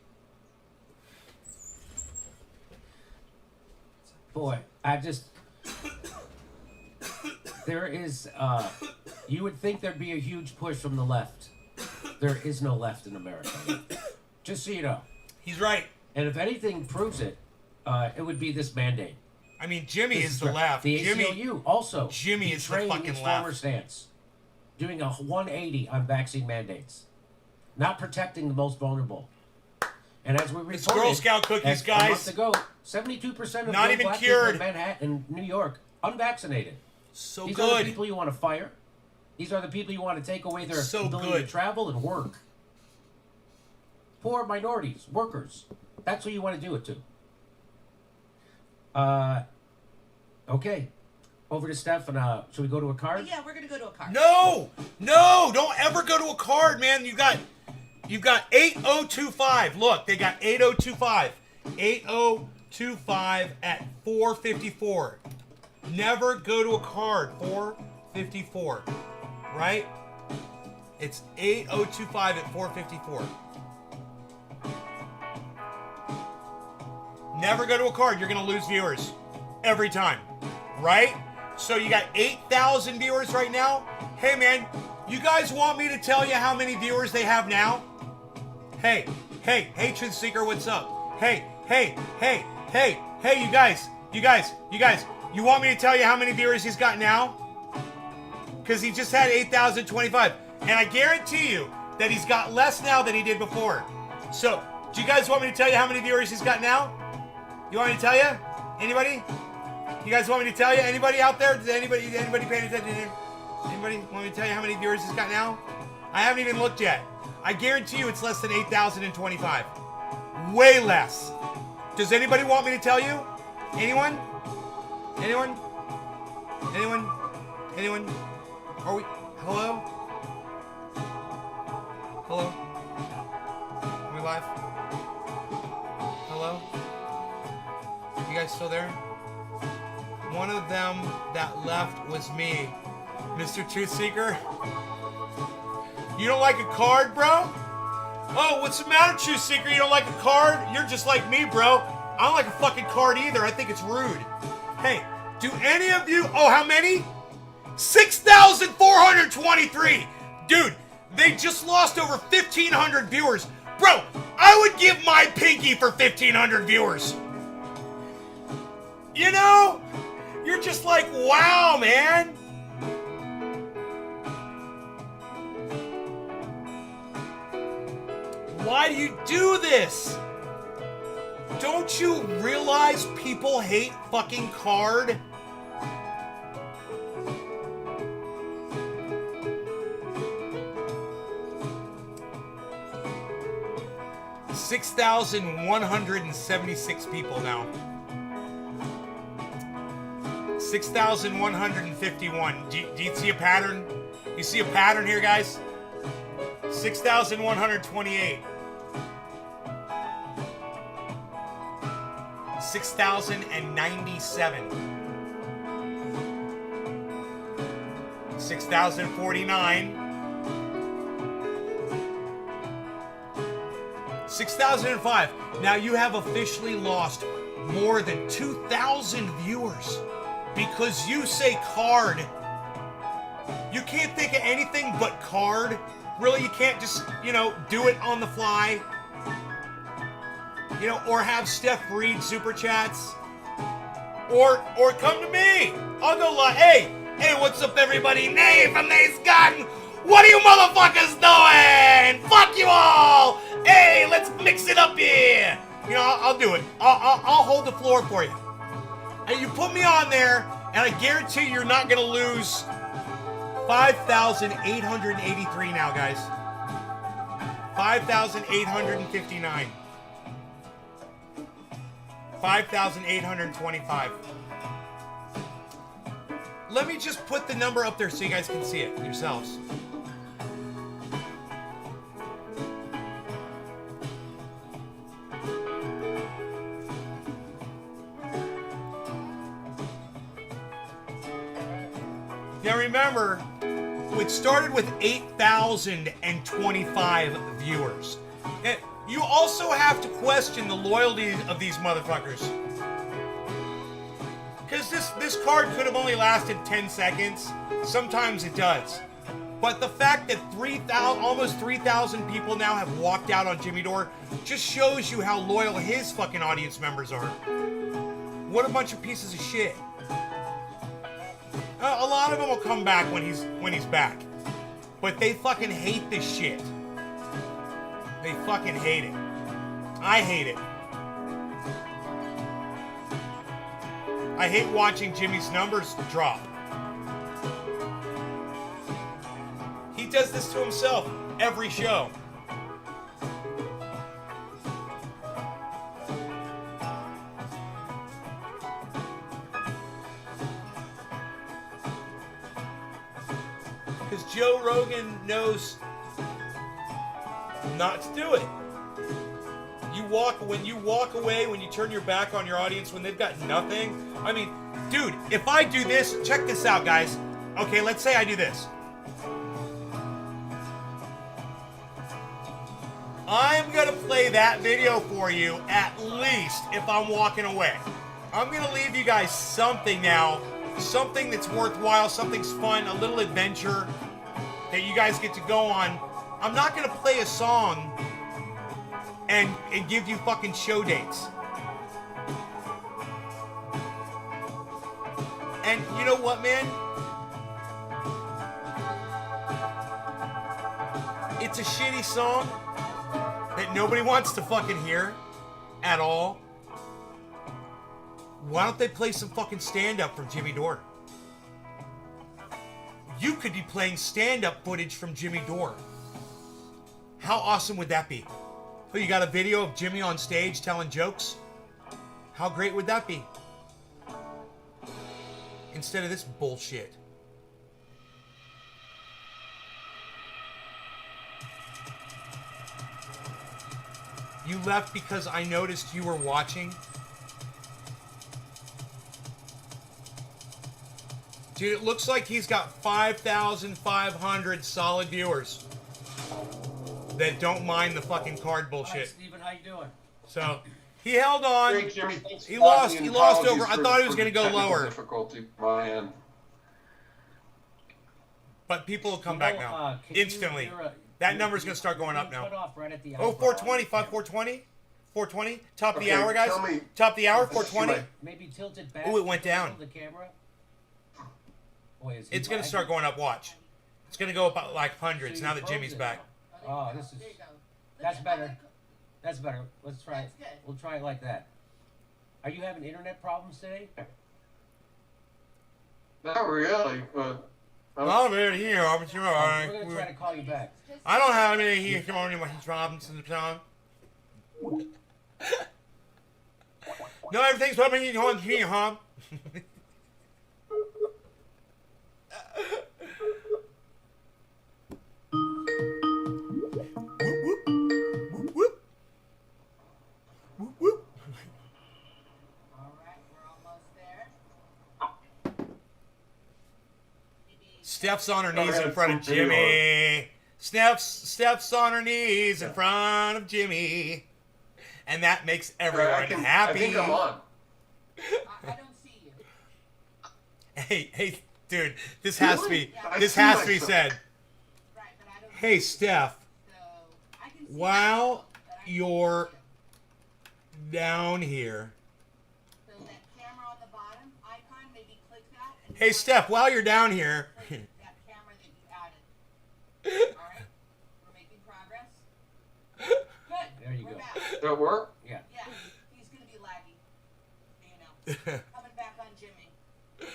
Boy, there is, you would think there'd be a huge push from the left. There is no left in America. Just so you know. He's right. And if anything proves it, it would be this mandate. I mean, Jimmy This is the left. The Jimmy ACLU also. Jimmy is the betraying fucking its left. former stance, doing a 180 on vaccine mandates, not protecting the most vulnerable. And as we reported, It's Girl Scout cookies, a guys. month ago, 72% of Not young even black cured. people in Manhattan, New York, unvaccinated. So These are the good. people you want to fire. These are the people you want to take away their So ability good. to travel and work. Poor minorities, workers. That's who you want to do it to. Okay. Over to Steph, and should we go to a card? Yeah, we're gonna go to a card. No, don't ever go to a card, man. You've got 8025. Look, they got 8025. 8025 at 454. Never go to a card. 454. Right? It's 8025 at 454. Never go to a card. You're going to lose viewers. Every time. Right? So you got 8,000 viewers right now. Hey, man, you guys want me to tell you how many viewers they have now? Hey, Truth Seeker, what's up? Hey, you guys. You want me to tell you how many viewers he's got now? Because he just had 8,025. And I guarantee you that he's got less now than he did before. So, do you guys want me to tell you how many viewers he's got now? You want me to tell you? Anybody? You guys want me to tell you? Anybody out there? Does anybody paying attention? Anybody want me to tell you how many viewers he's got now? I haven't even looked yet. I guarantee you it's less than 8,025. Way less. Does anybody want me to tell you? Anyone? Anyone? Anyone? Anyone? Are we? Hello? Hello? Are we live? Hello? You guys still there? One of them that left was me. Mr. Truth Seeker? You don't like a card, bro? Oh, what's the matter, Truth Seeker? You don't like a card? You're just like me, bro. I don't like a fucking card either. I think it's rude. Hey, do any of you... Oh, how many? 6,423. Dude, they just lost over 1,500 viewers. Bro, I would give my pinky for 1,500 viewers. You know? You're just like, wow, man. Why do you do this? Don't you realize people hate fucking card? $6,176 people now. 6,151. Do you see a pattern? You see a pattern here, guys? 6,128. 6,097. 6,049. 6,005. Now you have officially lost more than 2,000 viewers because you say card. You can't think of anything but card. Really, you can't just, you know, do it on the fly. You know, or have Steph read super chats. Or come to me. I'll go like, hey, what's up, everybody? Nay from Nate's Garden. What are you motherfuckers doing? Fuck you all. Hey, let's mix it up here. You know, I'll do it. I'll hold the floor for you. And you put me on there, and I guarantee you're not gonna lose 5,883 now, guys. 5,859. 5,825. Let me just put the number up there so you guys can see it yourselves. Now remember, it started with 8,025 viewers. And you also have to question the loyalty of these motherfuckers. Because this card could have only lasted 10 seconds. Sometimes it does. But the fact that almost 3,000 people now have walked out on Jimmy Dore just shows you how loyal his fucking audience members are. What a bunch of pieces of shit. A lot of them will come back when he's back. But they fucking hate this shit. They fucking hate it. I hate it. I hate watching Jimmy's numbers drop. He does this to himself every show. Because Joe Rogan knows not to do it. When you walk away, when you turn your back on your audience, when they've got nothing. I mean, dude, if I do this, check this out, guys. Okay, let's say I do this. I'm gonna play that video for you at least if I'm walking away. I'm gonna leave you guys something now, something that's worthwhile, something's fun, a little adventure that you guys get to go on. I'm not gonna play a song and give you fucking show dates. And you know what, man? It's a shitty song that nobody wants to fucking hear at all. Why don't they play some fucking stand-up from Jimmy Dore? You could be playing stand-up footage from Jimmy Dore. How awesome would that be? Oh, you got a video of Jimmy on stage telling jokes? How great would that be? Instead of this bullshit. You left because I noticed you were watching? Dude, it looks like he's got 5,500 solid viewers that don't mind the fucking card Hi, bullshit. Steven, how you doing? So, he held on. Great, Jimmy. Thanks He for lost. watching, He and lost apologies over. I for- thought he was for going to go technical lower, Difficulty on my end. but people will come You back know, now can you- instantly. you're, That number's going to start going up you cut now. off right at the Oh, eyebrow. 420, 420, 420. Top of the Okay, hour, guys. tell me- Top of the hour, Let's see 420. what- Maybe tilt it back. Ooh, it went to the down. The camera. Boy, is he It's going to lagging? start going up. Watch. It's going to go up like hundreds So now you that Jimmy's froze it. back. Oh, this is. There you go. That's Look, better. look, That's better. Let's try it. That's good. We'll try it like that. Are you having internet problems today? Not really, but Oh, man, here, I'm sure. We're gonna try to call you back. I don't have any here. Come on, He's Robinson, John. No, everything's coming in on here, huh? All right, we're almost there. Steph's on her knees in front of Jimmy. Steph's on her knees in front of Jimmy. And that makes everyone happy. I think I'm on. I don't see you. Hey, dude, this has to be I this see has to be myself. said. Right, but I don't Hey, Steph, so I can see while myself, but I can't you're see you. down here. So that camera on the bottom icon, maybe click that. And Hey, click Steph, while you're down here. that camera that you added. All right, we're making progress. Good. There you we're go. Back. Does that work? Yeah. Yeah, he's gonna be laggy. You know, coming back on Jimmy. Ready,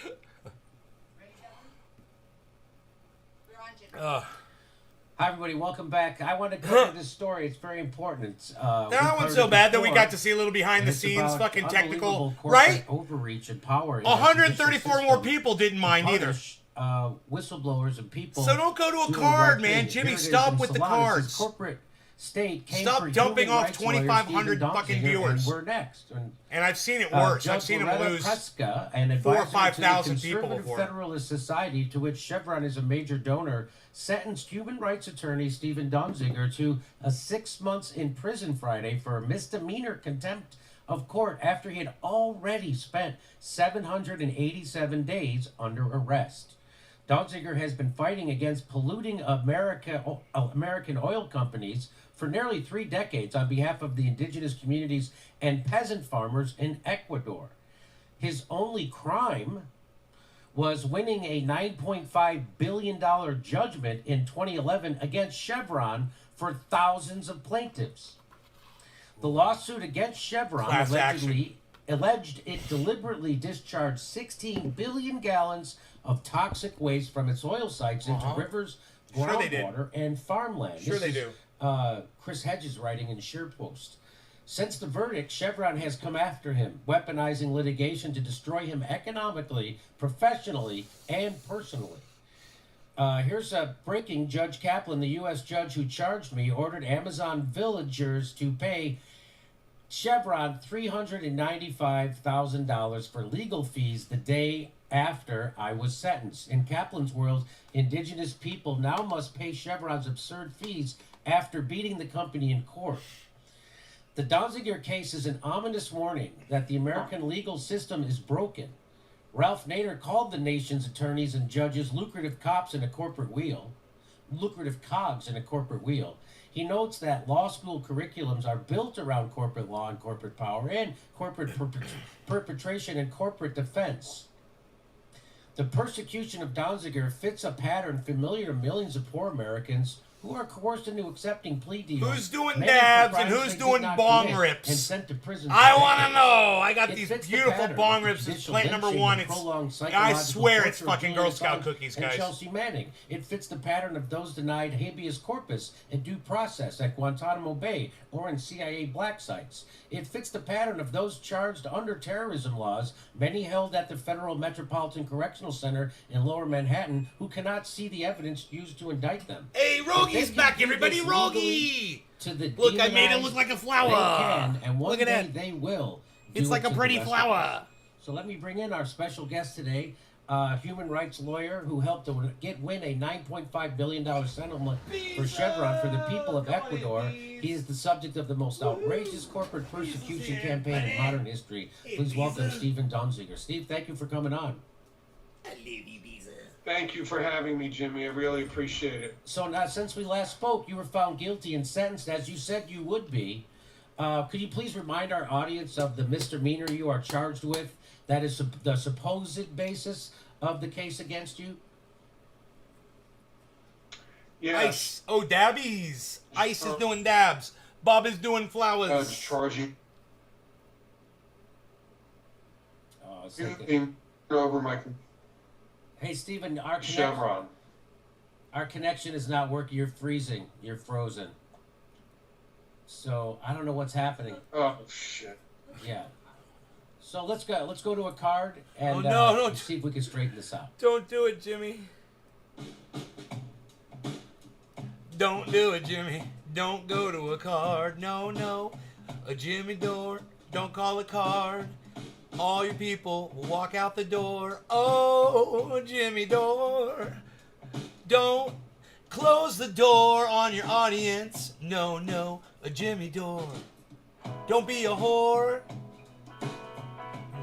gentlemen? We're on Jimmy. Hi, everybody. Welcome back. I want to cover this story. It's very important. It's, That we've one's heard so it bad that we before, got to see a little behind and the it's scenes, about fucking technical, unbelievable corporate right? Overreach and power. in the 134 judicial more system people didn't to mind either. punish, whistleblowers and people. So don't go to a doing the card, right man. thing. Jimmy, Here it is stop in with the Solana. It says cards. corporate state came Stop for dumping human off rights lawyer 2,500 Stephen fucking Donziger, viewers. And we're next. And I've seen it worse. I've Judge seen him Loretta lose. Preska, an 4,000 or advisor 5,000 to the people Conservative before. Federalist Society, to which Chevron is a major donor, sentenced human rights attorney Stephen Donziger to a 6 months in prison Friday for misdemeanor contempt of court after he had already spent 787 days under arrest. Donziger has been fighting against polluting American oil companies for nearly 3 decades on behalf of the indigenous communities and peasant farmers in Ecuador. His only crime was winning a $9.5 billion judgment in 2011 against Chevron for thousands of plaintiffs. The lawsuit against Chevron Class alleged it deliberately discharged 16 billion gallons of toxic waste from its oil sites into rivers, Sure they did. groundwater, and farmland. Sure This they is, do. Chris Hedges writing in SharePost. Since the verdict, Chevron has come after him, weaponizing litigation to destroy him economically, professionally, and personally. Here's a breaking. Judge Kaplan, the U.S. judge who charged me, ordered Amazon villagers to pay Chevron $395,000 for legal fees the day after I was sentenced. In Kaplan's world, indigenous people now must pay Chevron's absurd fees after beating the company in court. The Donziger case is an ominous warning that the American legal system is broken. Ralph Nader called the nation's attorneys and judges lucrative cogs in a corporate wheel. He notes that law school curriculums are built around corporate law and corporate power and corporate perpetration and corporate defense. The persecution of Donziger fits a pattern familiar to millions of poor Americans who are coerced into accepting plea deals. Who's doing many for dabs and crimes who's they did doing not bong commit, rips? and sent to prison for I want to decades. know. I got It these fits the beautiful pattern bong of rips. It's judicial plant number lynching one. and It's prolonged I psychological swear it's torture of fucking Julian Girl Scout Assange cookies, and guys. Chelsea Manning. It fits the pattern of those denied habeas corpus and due process at Guantanamo Bay or in CIA black sites. It fits the pattern of those charged under terrorism laws, many held at the Federal Metropolitan Correctional Center in Lower Manhattan, who cannot see the evidence used to indict them. Hey, If they Rogi's can back, do everybody. this legally Rogi. to the Look, I made it demonized, look like a They flower. can, and one Look at day that. they will. It's do like it a to the pretty rest of flower. us. So let me bring in our special guest today, human rights lawyer who helped to win a $9.5 billion settlement for Chevron for the people of Ecuador. He is the subject of the most outrageous corporate persecution campaign in modern history. Please welcome Stephen Donziger. Steve, thank you for coming on. I love you, Beezer. Thank you for having me, Jimmy. I really appreciate it. So now, since we last spoke, you were found guilty and sentenced, as you said you would be. Could you please remind our audience of the misdemeanor you are charged with? That is the supposed basis of the case against you. Yeah, Ice. Oh, dabbies. Ice is doing dabs. Bob is doing flowers. charging Oh, it's like using over my hey, Stephen, Chevron. our connection is not working. You're freezing. You're frozen. So I don't know what's happening. Oh shit. Yeah. So let's go. Let's go to a card and Oh, no, no. see if we can straighten this out. Don't do it, Jimmy. Don't do it, Jimmy. Don't go to a card. No, no. A Jimmy door. Don't call a card. All your people will walk out the door. Oh, Jimmy door. Don't close the door on your audience. No, no. A Jimmy door. Don't be a whore.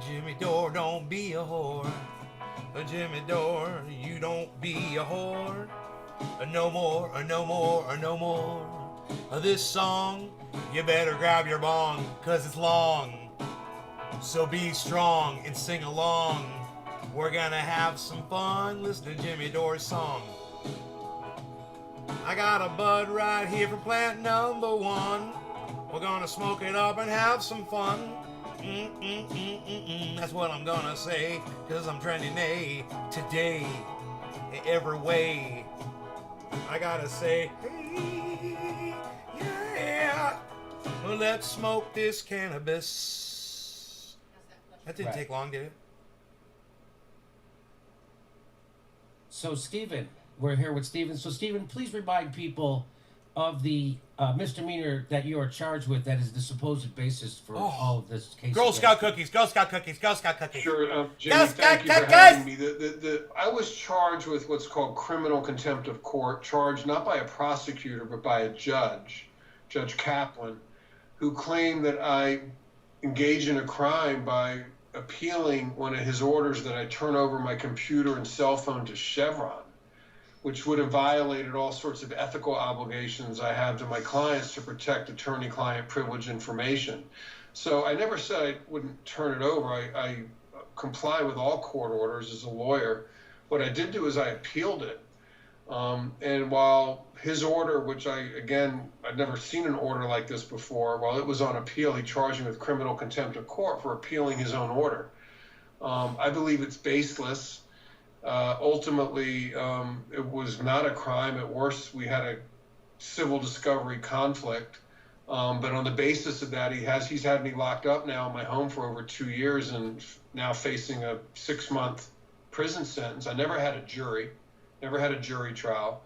Jimmy door, don't be a whore. A Jimmy door, you don't be a whore. No more, no more, no more. This song, you better grab your bong, 'cause it's long. So be strong and sing along. We're gonna have some fun. Listen to Jimmy Dore's song. I got a bud right here from plant number one. We're gonna smoke it up and have some fun. That's what I'm gonna say, 'cause I'm trending today in every way. I gotta say, hey, yeah, well, let's smoke this cannabis. That didn't Right. take long, did it? So Stephen, we're here with Stephen. So Stephen, please remind people of the misdemeanor that you are charged with. That is the supposed basis for all of this case. Girl against Scout you. cookies, Girl Scout cookies, Girl Scout cookies. Sure, Jimmy, Guys, thank you guys, for guys. having me. I was charged with what's called criminal contempt of court, charged not by a prosecutor, but by a judge, Judge Kaplan, who claimed that I engaged in a crime by appealing one of his orders that I turn over my computer and cell phone to Chevron, which would have violated all sorts of ethical obligations I have to my clients to protect attorney-client privilege information. So I never said I wouldn't turn it over. I comply with all court orders as a lawyer. What I did do is I appealed it. And while his order, which I'd never seen an order like this before, while it was on appeal, he charged me with criminal contempt of court for appealing his own order. I believe it's baseless. Ultimately, it was not a crime. At worst, we had a civil discovery conflict. But on the basis of that, he's had me locked up now in my home for over 2 years and now facing a 6-month prison sentence. I never had a jury trial.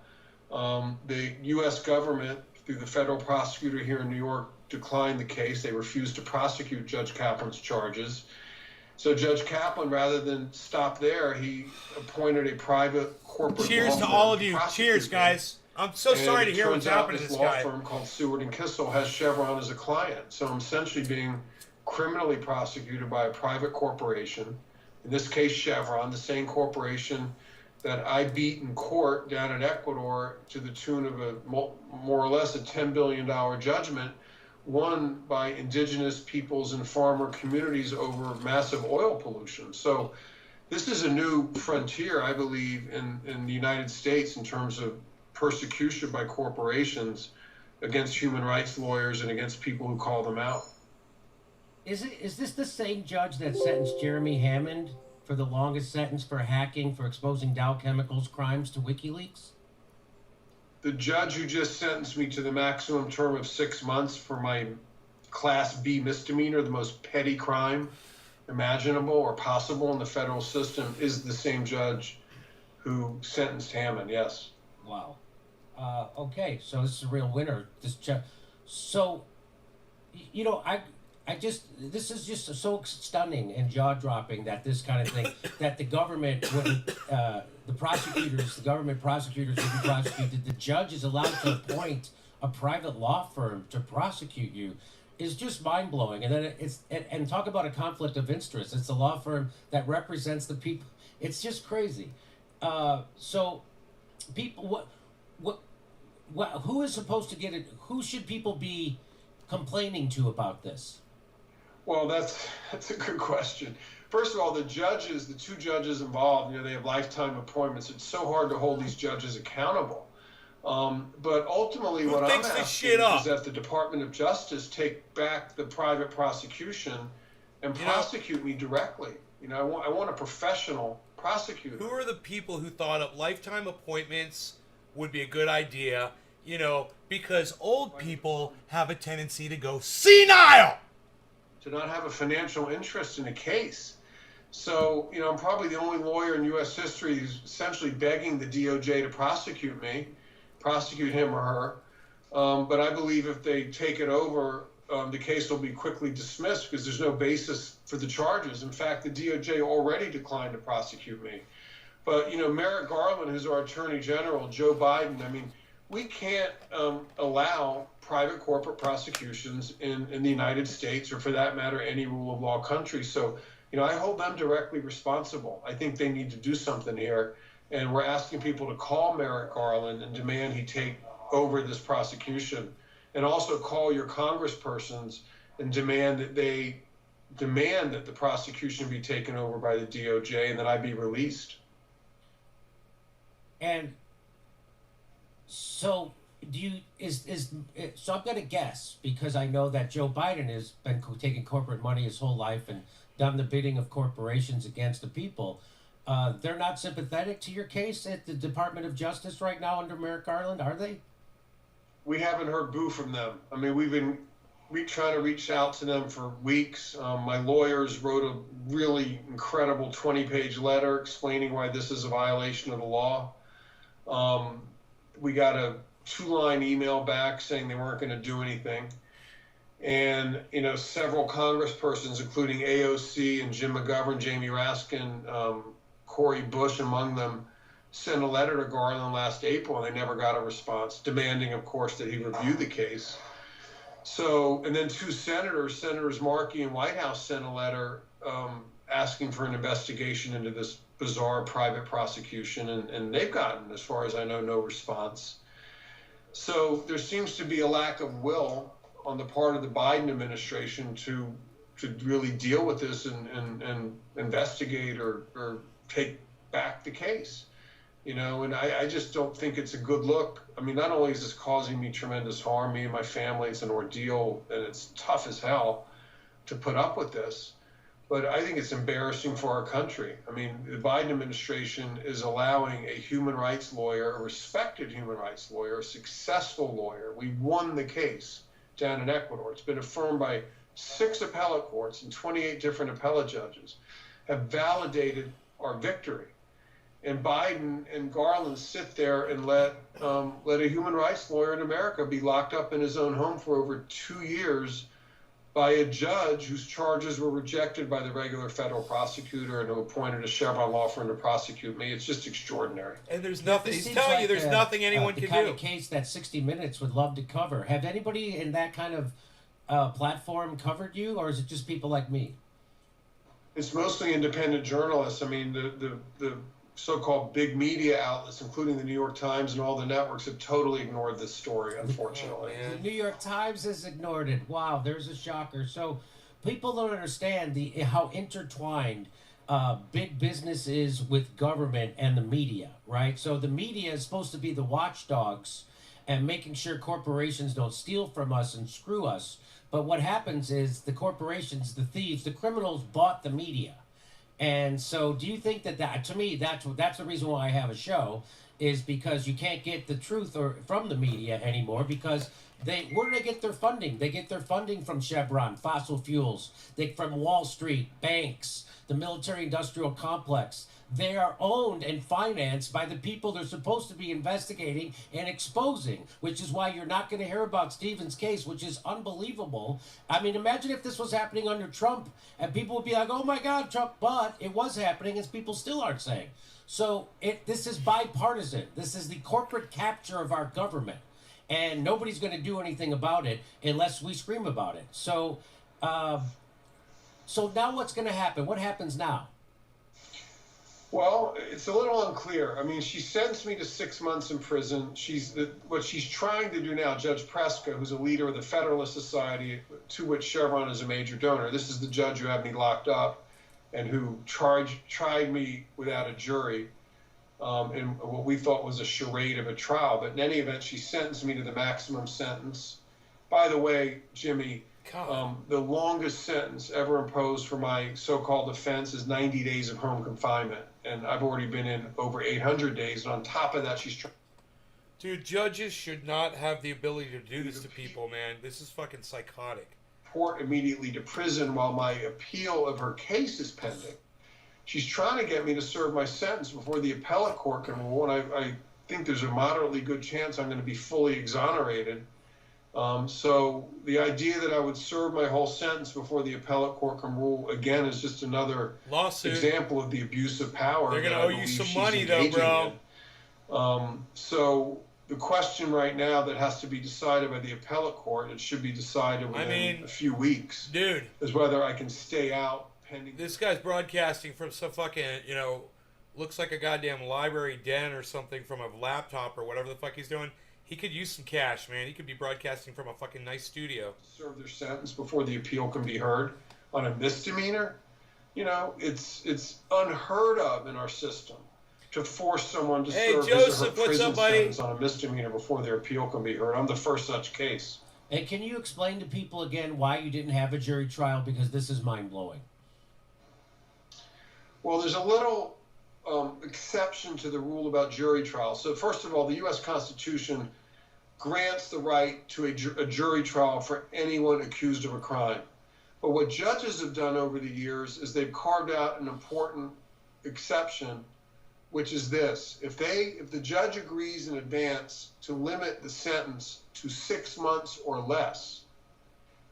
The U.S. government, through the federal prosecutor here in New York, declined the case. They refused to prosecute Judge Kaplan's charges. So Judge Kaplan, rather than stop there, he appointed a private corporate Cheers law to firm all of you. prosecute Cheers, me. guys. I'm so sorry to hear what's happening to this this law guy. firm called Seward and Kissel has Chevron as a client. So I'm essentially being criminally prosecuted by a private corporation, in this case Chevron, the same corporation that I beat in court down in Ecuador to the tune of a more or less a $10 billion judgment won by indigenous peoples and farmer communities over massive oil pollution. So this is a new frontier, I believe, in the United States in terms of persecution by corporations against human rights lawyers and against people who call them out. Is this the same judge that sentenced Jeremy Hammond for the longest sentence for hacking for exposing Dow Chemicals crimes to WikiLeaks? The judge who just sentenced me to the maximum term of 6 months for my Class B misdemeanor, the most petty crime imaginable or possible in the federal system, is the same judge who sentenced Hammond, yes. Wow. Okay, so this is a real winner. So, you know, this is just so stunning and jaw-dropping that this kind of thing, that the government wouldn't, the government prosecutors wouldn't prosecute, the judge is allowed to appoint a private law firm to prosecute you, is just mind-blowing. And then and talk about a conflict of interest. It's a law firm that represents the people. It's just crazy. So people, who is supposed to get it? Who should people be complaining to about this? Well, that's a good question. First of all, the two judges involved, they have lifetime appointments. It's so hard to hold these judges accountable. But ultimately, what I'm asking is that the Department of Justice take back the private prosecution and prosecute me directly. I want a professional prosecutor. Who are the people who thought up lifetime appointments would be a good idea? Because old people have a tendency to go senile. To not have a financial interest in a case. So, I'm probably the only lawyer in U.S. history who's essentially begging the DOJ to prosecute him or her. But I believe if they take it over, the case will be quickly dismissed because there's no basis for the charges. In fact, the DOJ already declined to prosecute me. But, Merrick Garland, who's our Attorney General, Joe Biden, we can't allow private corporate prosecutions in the United States, or for that matter, any rule of law country. So, I hold them directly responsible. I think they need to do something here. And we're asking people to call Merrick Garland and demand he take over this prosecution. And also call your congresspersons and demand that the prosecution be taken over by the DOJ and that I be released. And so so I'm going to guess, because I know that Joe Biden has been taking corporate money his whole life and done the bidding of corporations against the people. They're not sympathetic to your case at the Department of Justice right now under Merrick Garland, are they? We haven't heard boo from them. We've been trying to reach out to them for weeks. My lawyers wrote a really incredible 20-page letter explaining why this is a violation of the law. We got a 2-line email back saying they weren't going to do anything. And, several congresspersons, including AOC and Jim McGovern, Jamie Raskin, Cori Bush among them, sent a letter to Garland last April, and they never got a response, demanding, of course, that he review the case. So, and then 2 Senators Markey and Whitehouse, sent a letter asking for an investigation into this bizarre private prosecution, and they've gotten, as far as I know, no response. So there seems to be a lack of will on the part of the Biden administration to really deal with this and investigate or take back the case. And I just don't think it's a good look. Not only is this causing me tremendous harm, me and my family, it's an ordeal, and it's tough as hell to put up with this, but I think it's embarrassing for our country. The Biden administration is allowing a human rights lawyer, a respected human rights lawyer, a successful lawyer. We won the case down in Ecuador. It's been affirmed by 6 appellate courts and 28 different appellate judges, have validated our victory. And Biden and Garland sit there and let a human rights lawyer in America be locked up in his own home for over 2 years by a judge whose charges were rejected by the regular federal prosecutor and who appointed a Chevron law firm to prosecute me. It's just extraordinary. And there's nothing. He's telling you there's nothing anyone can do. The kind of case that 60 Minutes would love to cover. Have anybody in that kind of platform covered you, or is it just people like me? It's mostly independent journalists. The so-called big media outlets, including the New York Times and all the networks, have totally ignored this story, unfortunately. The New York Times has ignored it. Wow, there's a shocker. So people don't understand how intertwined big business is with government and the media, right? So the media is supposed to be the watchdogs and making sure corporations don't steal from us and screw us. But what happens is the corporations, the thieves, the criminals bought the media. And so do you think that to me, that's the reason why I have a show, is because you can't get the truth from the media anymore, because where do they get their funding? They get their funding from Chevron, fossil fuels, from Wall Street, banks, the military industrial complex. They are owned and financed by the people they're supposed to be investigating and exposing, which is why you're not going to hear about Stephen's case, which is unbelievable. I mean, imagine if this was happening under Trump and people would be like, oh my God, Trump, but it was happening, as people still aren't saying. So this is bipartisan. This is the corporate capture of our government. And nobody's going to do anything about it unless we scream about it. So now what's going to happen? What happens now? Well, it's a little unclear. I mean, she sentenced me to 6 months in prison. What she's trying to do now, Judge Preska, who's a leader of the Federalist Society, to which Chevron is a major donor. This is the judge who had me locked up and who tried me without a jury in what we thought was a charade of a trial. But in any event, she sentenced me to the maximum sentence. By the way, Jimmy, the longest sentence ever imposed for my so-called offense is 90 days of home confinement. And I've already been in over 800 days. And on top of that, she's trying. Dude, judges should not have the ability to do this to people, man. This is fucking psychotic. Report immediately to prison while my appeal of her case is pending. She's trying to get me to serve my sentence before the appellate court can rule, and I think there's a moderately good chance I'm going to be fully exonerated. So the idea that I would serve my whole sentence before the appellate court can rule, again, is just another lawsuit example of the abuse of power. They're going to owe you some money, though, bro. So the question right now that has to be decided by the appellate court, it should be decided within a few weeks, dude, is whether I can stay out pending. This guy's broadcasting from some fucking, looks like a goddamn library den or something from a laptop or whatever the fuck he's doing. He could use some cash, man. He could be broadcasting from a fucking nice studio. Serve their sentence before the appeal can be heard on a misdemeanor. It's unheard of in our system to force someone to serve his or her prison sentence on a misdemeanor before their appeal can be heard. I'm the first such case. And can you explain to people again why you didn't have a jury trial? Because this is mind-blowing. Well, there's a little exception to the rule about jury trials. So first of all, the U.S. Constitution grants the right to a jury trial for anyone accused of a crime. But what judges have done over the years is they've carved out an important exception, which is this: if the judge agrees in advance to limit the sentence to 6 months or less,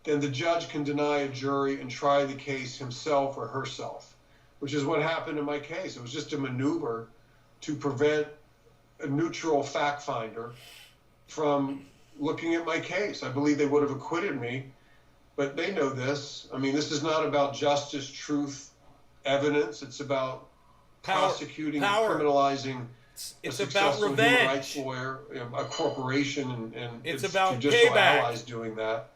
then the judge can deny a jury and try the case himself or herself, which is what happened in my case. It was just a maneuver to prevent a neutral fact finder from looking at my case. I believe they would have acquitted me, but they know this. I mean, this is not about justice, truth, evidence. It's about prosecuting and criminalizing it's a about successful revenge. Human rights lawyer, a corporation, and it's its about judicial payback. allies doing that.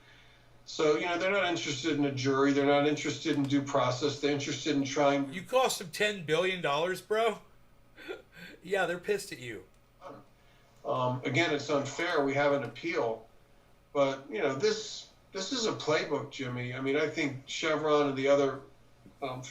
So, they're not interested in a jury. They're not interested in due process. They're interested in trying. You cost them $10 billion, bro? Yeah, they're pissed at you. Again, it's unfair. We have an appeal. But, this is a playbook, Jimmy. I mean, I think Chevron and the other big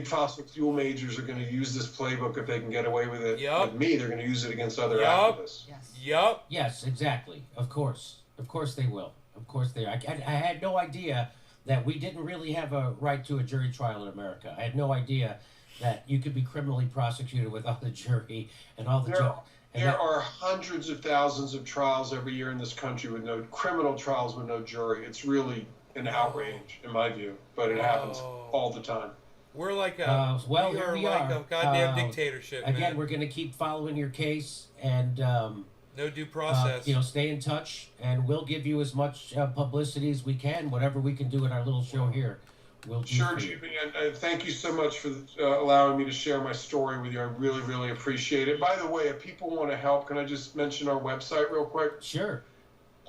fossil fuel majors are going to use this playbook if they can get away with it. Yep. With me, they're going to use it against other activists. Yup. Yes, exactly. Of course they will. Of course they are. I had no idea that we didn't really have a right to a jury trial in America. I had no idea that you could be criminally prosecuted without a jury and all the There are hundreds of thousands of trials every year in this country with no criminal trials with no jury. It's really an outrage, in my view, but it happens all the time. We're like here a we are. a goddamn dictatorship. Again, man. we're going to keep following your case and no due process. Stay in touch, and we'll give you as much publicity as we can. Whatever we can do in our little show here, we'll do. Sure, Jimmy, and thank you so much for allowing me to share my story with you. I really, really appreciate it. By the way, if people want to help, can I just mention our website real quick? Sure.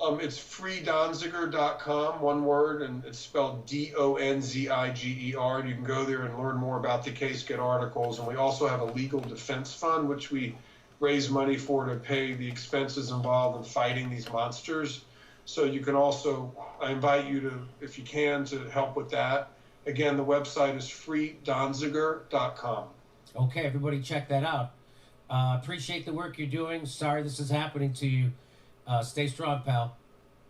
It's freedonziger.com, one word, and it's spelled Donziger. And you can go there and learn more about the case, get articles. And we also have a legal defense fund, which we raise money for to pay the expenses involved in fighting these monsters. So you can also, I invite you to, if you can, to help with that. Again, the website is freedonziger.com. Okay, everybody check that out. Appreciate the work you're doing. Sorry this is happening to you. Stay strong, pal.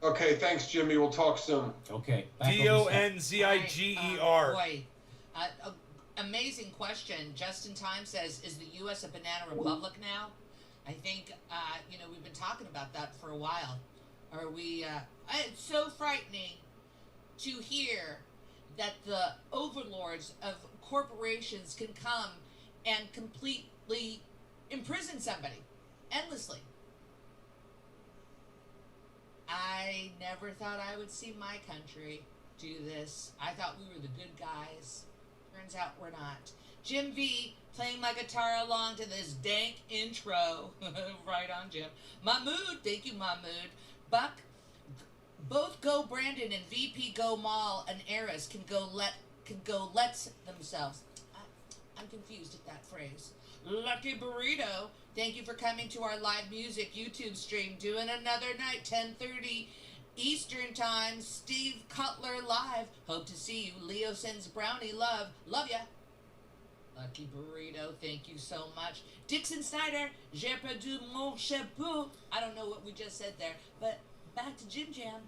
Okay, thanks, Jimmy. We'll talk soon. Okay. back over to Donziger. Boy, amazing question. Justin Time says, "Is the U.S. a banana republic now?" I think we've been talking about that for a while. Are we? It's so frightening to hear that the overlords of corporations can come and completely imprison somebody endlessly. I never thought I would see my country do this. I thought we were the good guys. Turns out we're not. Jim V playing my guitar along to this dank intro. Right on, Jim. Mahmood, thank you, Mahmood. Buck, both Go Brandon and VP Go Mall and Eris can go let themselves. I'm confused at that phrase. Lucky Burrito, thank you for coming to our live music YouTube stream. Doing another night, 10:30 Eastern Time. Steve Cutler live. Hope to see you. Leo sends brownie love. Love ya. Lucky Burrito, thank you so much. Dixon Snyder, j'ai perdu mon chapeau. I don't know what we just said there, but back to Jim Jam.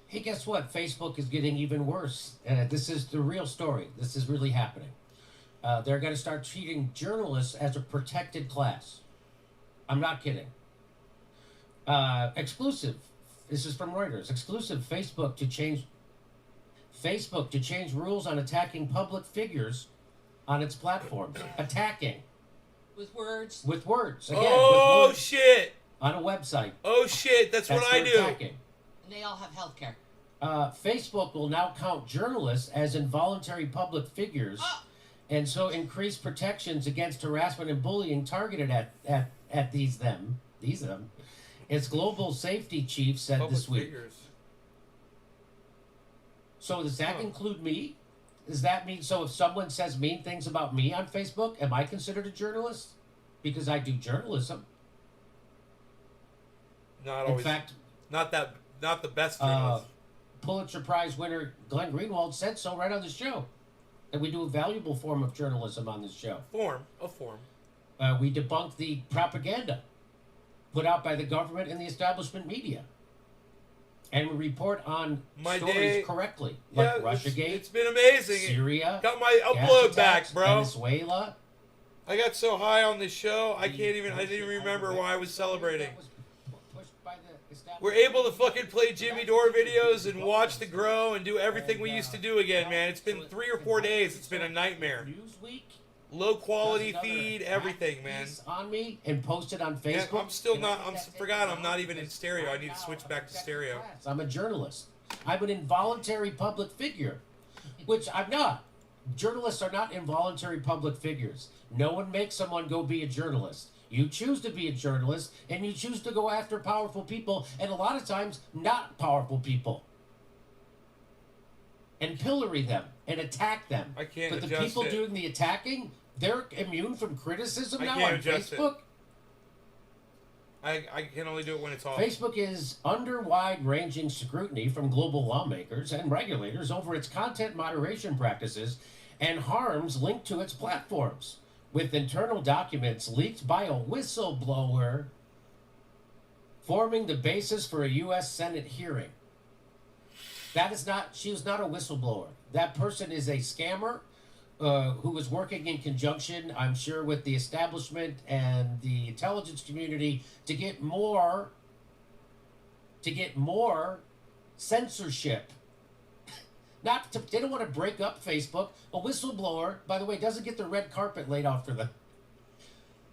Hey, guess what? Facebook is getting even worse. This is the real story. This is really happening. They're going to start treating journalists as a protected class. I'm not kidding. Exclusive. This is from Reuters. Exclusive. Facebook to change rules on attacking public figures on its platforms. Attacking. With words. With words. Again, Oh, with words shit. on a website. Oh, shit. That's what I their do. attacking. And they all have health care. Facebook will now count journalists as involuntary public figures, and so increase protections against harassment and bullying targeted at these them. Its global safety chief said Public this week. figures. So does that include me? Does that mean so if someone says mean things about me on Facebook, am I considered a journalist? Because I do journalism. Not In always. fact, Not the best journalist. Pulitzer Prize winner Glenn Greenwald said so right on the show. That we do a valuable form of journalism on this show. A form. We debunk the propaganda put out by the government and the establishment media. And we report on stories correctly. Like Russiagate, It's been amazing. Syria, Got my gas upload back, attacks, bro. Venezuela. I got so high on this show, I didn't even remember why I was celebrating. That was pushed by the establishment We're able to fucking play Jimmy Dore videos and watch the grow and do everything we used to do again, man. It's been 3 or 4 days. It's been a nightmare. Newsweek Low quality does another feed, attack everything, man. piece on me and posted on Yeah, Facebook. I'm still not. I'm not even in stereo. I need to switch back to stereo. I'm a journalist. I'm an involuntary public figure, which I'm not. Journalists are not involuntary public figures. No one makes someone go be a journalist. You choose to be a journalist, and you choose to go after powerful people, and a lot of times not powerful people, and pillory them and attack them. I can't But the adjust people it. doing the attacking, they're immune from criticism I now can't on adjust it. Facebook. I can only do it when it's off. Facebook is under wide-ranging scrutiny from global lawmakers and regulators over its content moderation practices and harms linked to its platforms, with internal documents leaked by a whistleblower forming the basis for a U.S. Senate hearing. She was not a whistleblower. That person is a scammer who was working in conjunction, I'm sure, with the establishment and the intelligence community to get more censorship. They don't want to break up Facebook. A whistleblower, by the way, doesn't get the red carpet laid out for them.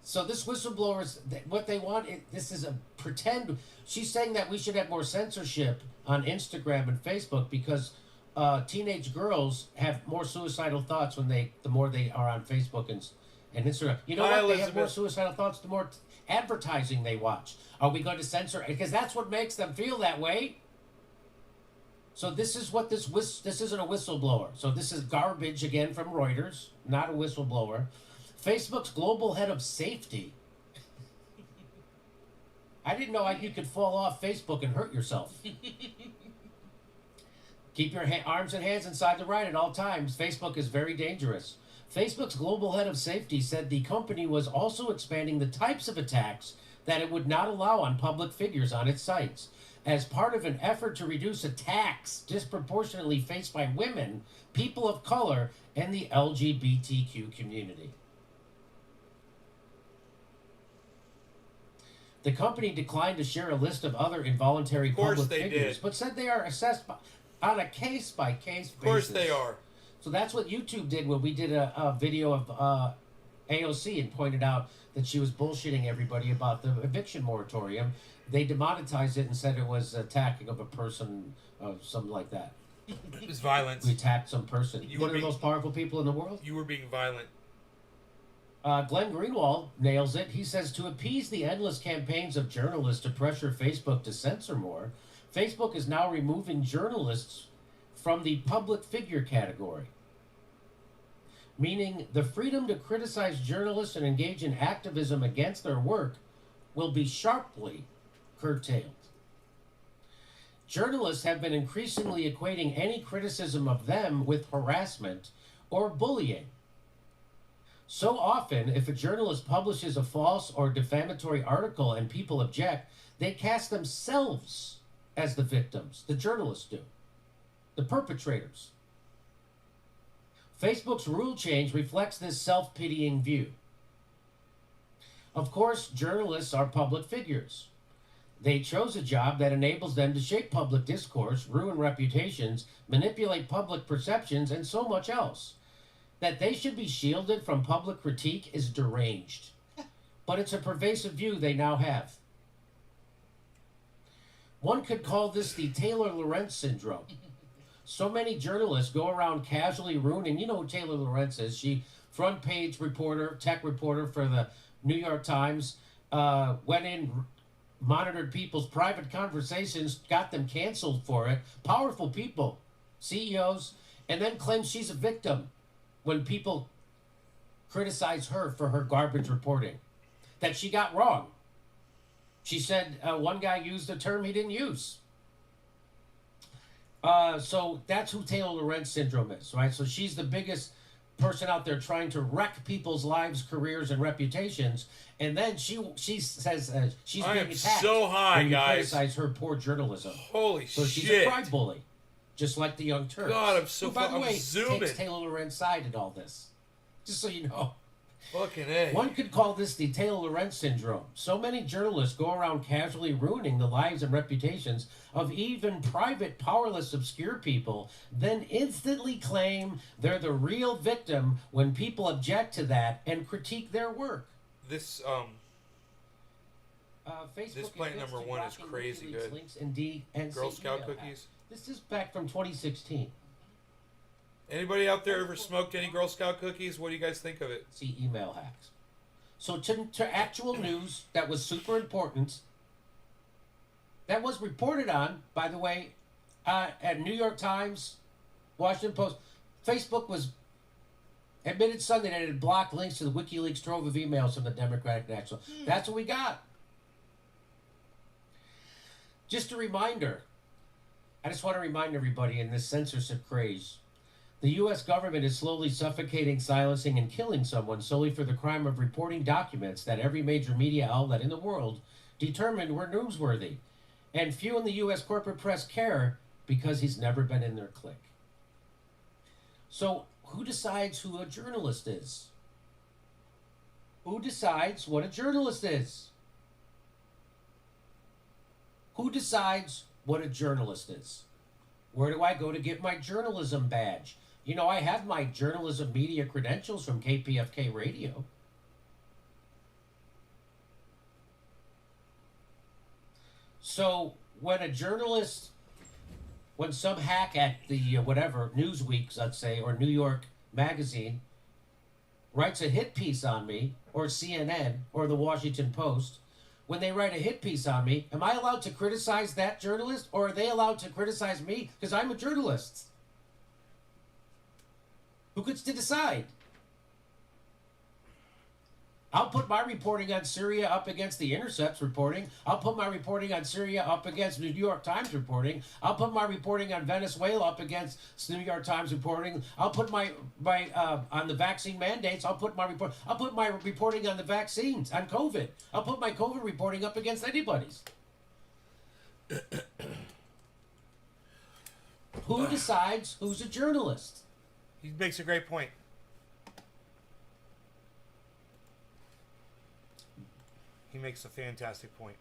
So this whistleblower is what they want. This is a pretend. She's saying that we should have more censorship on Instagram and Facebook because teenage girls have more suicidal thoughts the more they are on Facebook and Instagram. You know Hi, what? They have more Elizabeth. suicidal thoughts the more advertising they watch. Are we going to censor? Because that's what makes them feel that way. So this is what this isn't a whistleblower. So this is garbage again from Reuters, not a whistleblower. Facebook's global head of safety. I didn't know you could fall off Facebook and hurt yourself. Keep your arms and hands inside the right at all times. Facebook is very dangerous. Facebook's global head of safety said the company was also expanding the types of attacks that it would not allow on public figures on its sites, as part of an effort to reduce attacks disproportionately faced by women, people of color, and the LGBTQ community. The company declined to share a list of other involuntary public they figures, did. but said they are assessed on a case-by-case basis. Of course they are. So that's what YouTube did when we did a video of AOC and pointed out that she was bullshitting everybody about the eviction moratorium. They demonetized it and said it was attacking of a person, something like that. It was violence. We attacked some person. You One were of the being- most powerful people in the world. You were being violent. Glenn Greenwald nails it. He says, to appease the endless campaigns of journalists to pressure Facebook to censor more, Facebook is now removing journalists from the public figure category, meaning the freedom to criticize journalists and engage in activism against their work will be sharply curtailed. Journalists have been increasingly equating any criticism of them with harassment or bullying. So often, if a journalist publishes a false or defamatory article and people object, they cast themselves as the victims. The journalists do. The perpetrators. Facebook's rule change reflects this self-pitying view. Of course, journalists are public figures. They chose a job that enables them to shape public discourse, ruin reputations, manipulate public perceptions, and so much else. That they should be shielded from public critique is deranged. But it's a pervasive view they now have. One could call this the Taylor Lorenz syndrome. So many journalists go around casually ruining, you know who Taylor Lorenz is. She, front page reporter, tech reporter for the New York Times, went in, monitored people's private conversations, got them canceled for it. Powerful people, CEOs, and then claims she's a victim when people criticize her for her garbage reporting that she got wrong. She said one guy used a term he didn't use. So that's who Taylor Lorenz syndrome is, right? So she's the biggest person out there trying to wreck people's lives, careers, and reputations. And then she says she's I being am attacked so high, when you guys. criticize her poor journalism. Holy So she's shit. a cry bully, just like the Young Turks. God, I'm so Who, by the I'm way, zooming. takes Taylor Lorenz's side in all this. Just so you know. Fucking A. One could call this the Taylor Lorenz syndrome. So many journalists go around casually ruining the lives and reputations of even private, powerless, obscure people, then instantly claim they're the real victim when people object to that and critique their work. This, Facebook This plant admits number to one is blocking crazy WikiLeaks good. links in DNC Girl Scout email cookies. hacks. This is back from 2016. Anybody out there ever smoked any Girl Scout cookies? What do you guys think of it? See email hacks. So to actual news that was super important, that was reported on, by the way, at New York Times, Washington Post. Facebook was admitted Sunday that it had blocked links to the WikiLeaks trove of emails from the Democratic National. That's what we got. Just a reminder. I just want to remind everybody in this censorship craze. The U.S. government is slowly suffocating, silencing, and killing someone solely for the crime of reporting documents that every major media outlet in the world determined were newsworthy. And few in the U.S. corporate press care because he's never been in their clique. So, who decides who a journalist is? Who decides what a journalist is? Who decides what a journalist is? Where do I go to get my journalism badge? You know, I have my journalism media credentials from KPFK Radio. So when a journalist, when some hack at the whatever, Newsweek, let's say, or New York Magazine, writes a hit piece on me, or CNN, or the Washington Post, when they write a hit piece on me, am I allowed to criticize that journalist, or are they allowed to criticize me because I'm a journalist? Who gets to decide? I'll put my reporting on Syria up against the Intercept's reporting. I'll put my reporting on Syria up against the New York Times reporting. I'll put my reporting on Venezuela up against the New York Times reporting. I'll put my on the vaccine mandates. I'll put my reporting on the vaccines, on COVID. I'll put my COVID reporting up against anybody's. Who decides who's a journalist? He makes a great point. He makes a fantastic point.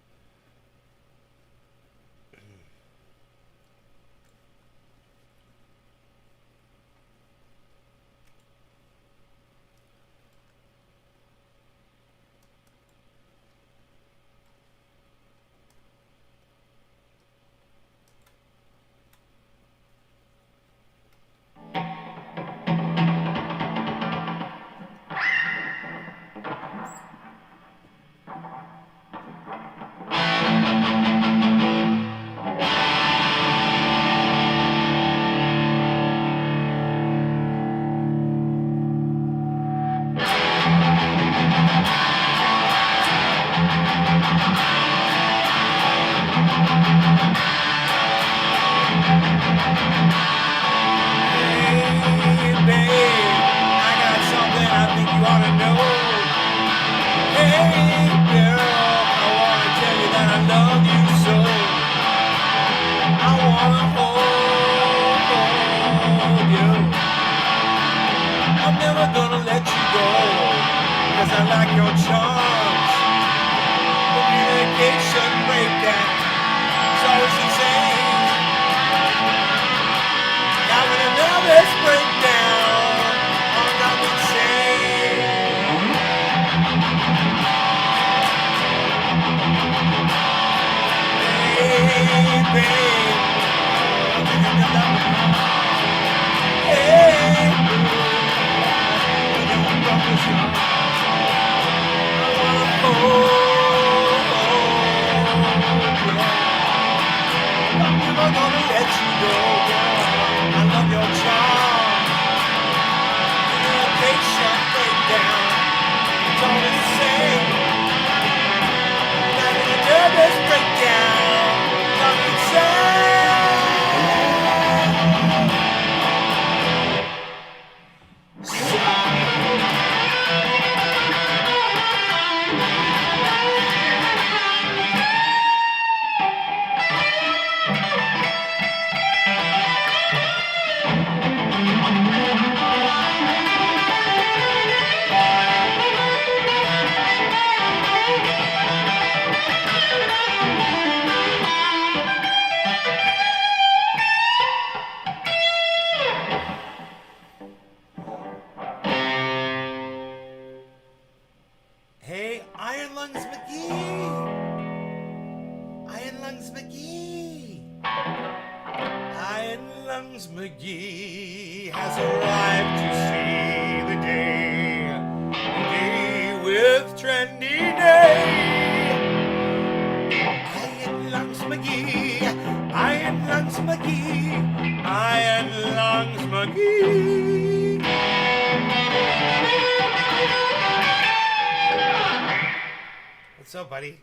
What's up, buddy?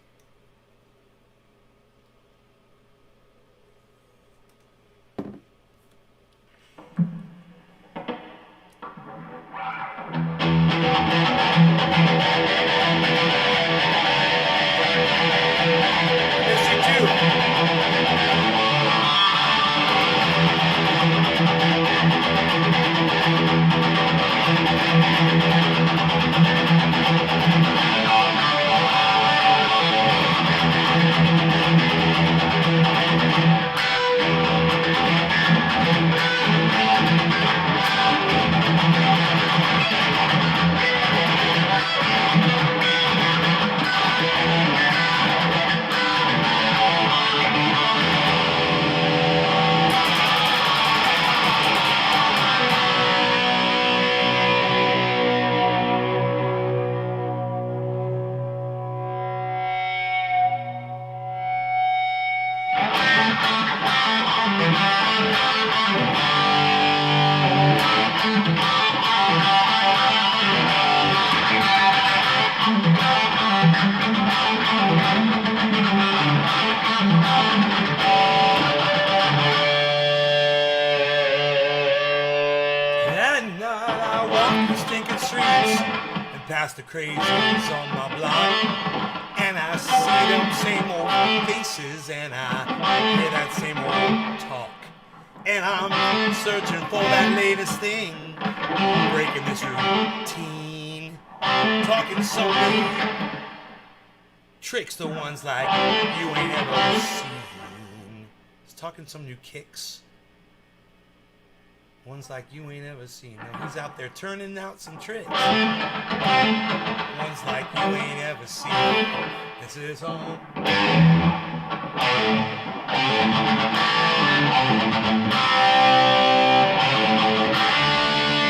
night I walk the stinking streets and past the crazies on my block, and I see them same old faces and I hear that same old talk, and I'm searching for that latest thing, breaking this routine, talking some new tricks, the ones like you ain't ever seen. He's talking some new kicks. Ones like you ain't ever seen. Now he's out there turning out some tricks. Ones like you ain't ever seen. This is home.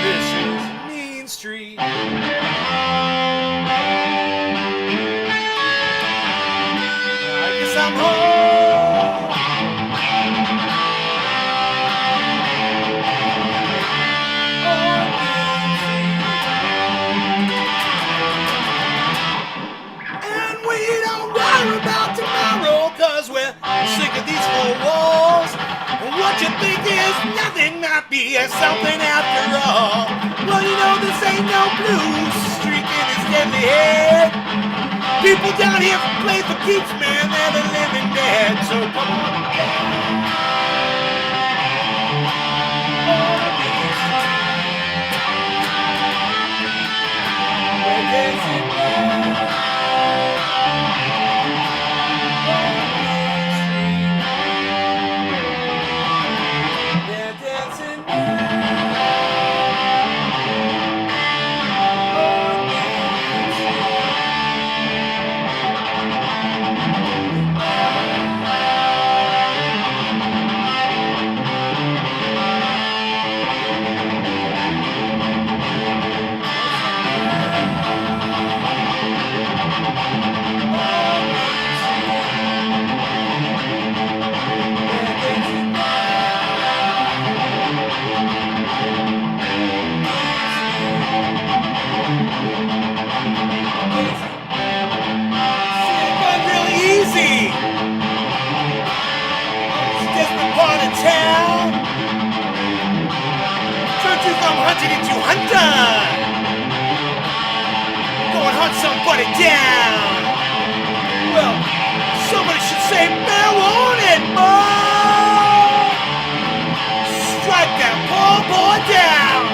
This is Mean Street. I guess I'm home. About tomorrow, cause we're sick of these four walls. What you think is nothing might be something after all. Well, you know this ain't no blues streak in his deadly head. People down here play for keeps, man, they're the living dead. So come on. We're dancing now. Somebody down. Well, somebody should say, "Bear on it, boy." Strike that poor boy down.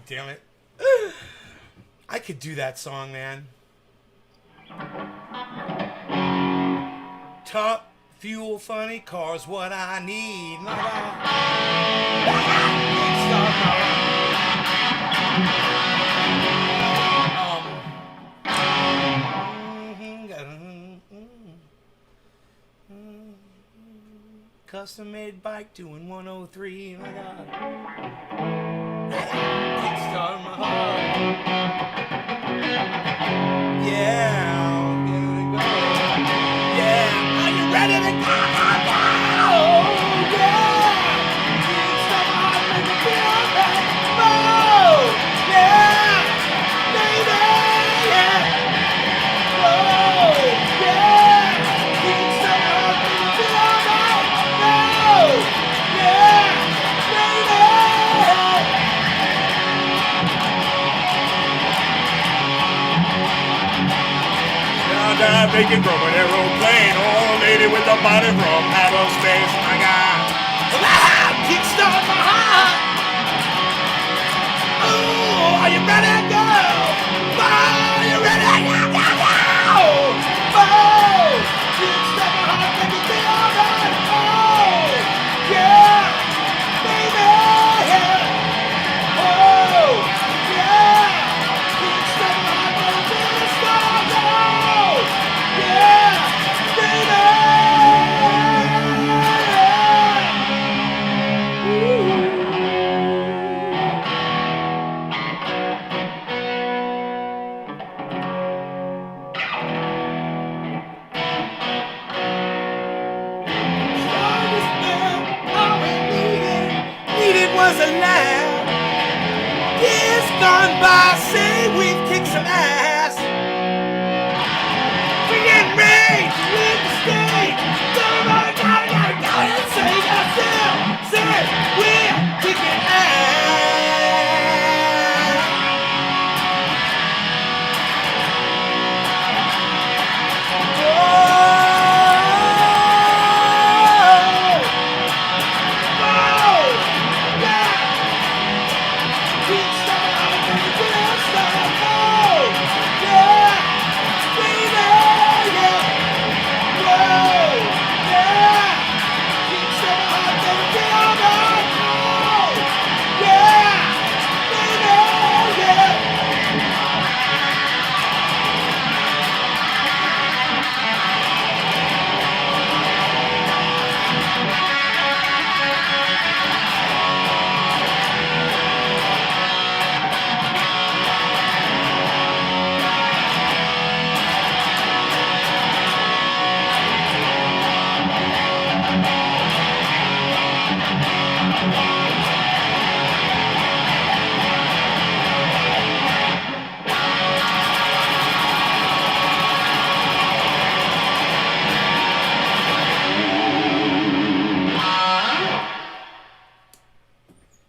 Damn it. I could do that song, man. Top fuel, funny cars, what I need. Custom made bike doing 103. My God. Kickstart my heart. Yeah, give it a go. Yeah, are you ready to go? Yeah, kickstart my heart, make it feel right. Whoa, yeah, baby, yeah. Whoa. dive naked from an aeroplane. Oh, lady with the body from outer space. My God. Ah, kickstart my heart. Oh, are you ready, girl? Are you ready? Go! Oh, kickstart my heart, make it feel alright. Oh, yeah, baby, yeah. Oh, yeah. Kickstart my heart, make it feel alright. Oh, yeah, baby. Was a lie. Years gone by, say we've kicked some ass. We get rage, we the stage. Gotta go and say yourself. Say we're kicking ass.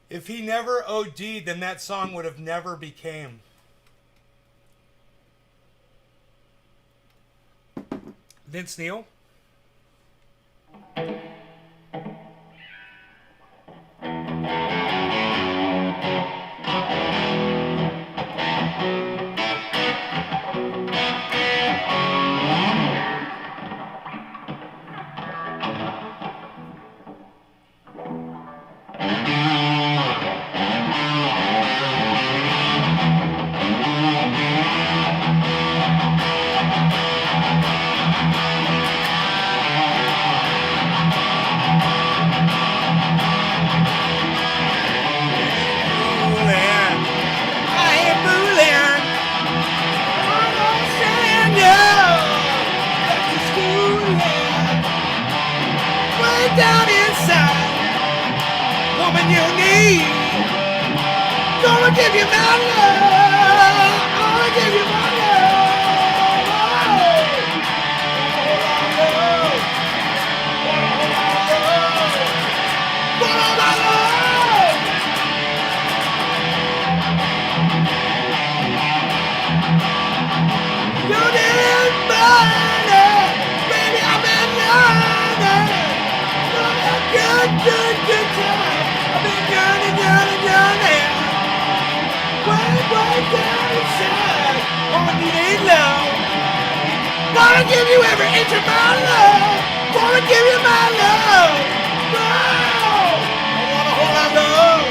If he never OD'd, then that song would have never became. Vince Neil? Down inside, woman, you need. Gonna give you my love. Gonna give you my love. You didn't mind it, baby. I've been learning. Good time. I've been yearning. Way down inside. Woman, you need love. Wanna give you every inch of my love. Wanna give you my love. Wow. I wanna hold our love.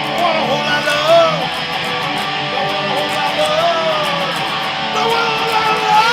I wanna hold our love. I wanna hold our love. I wanna hold our love.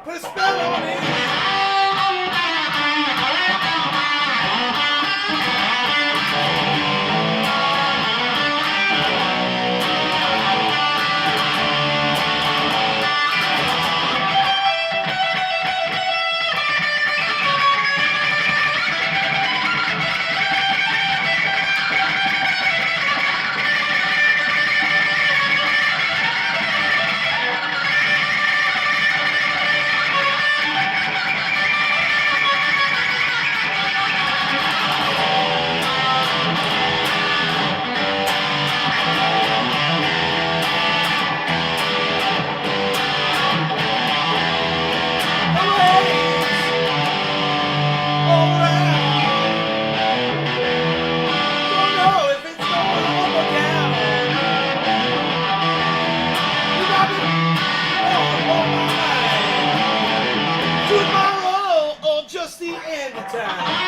Put a spell on me. Just the end of time.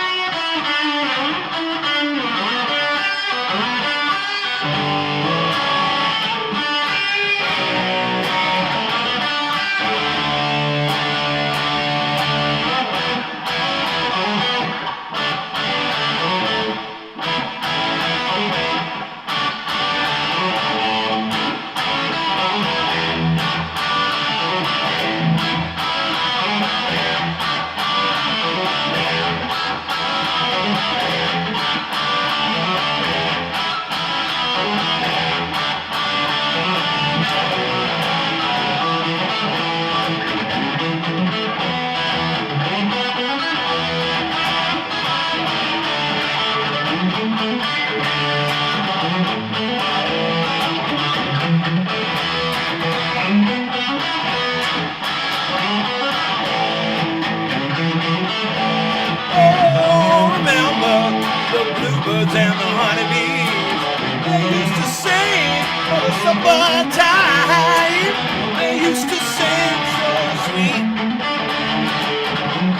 Bluebirds and the honeybees, they used to sing for the summertime. They used to sing so sweet.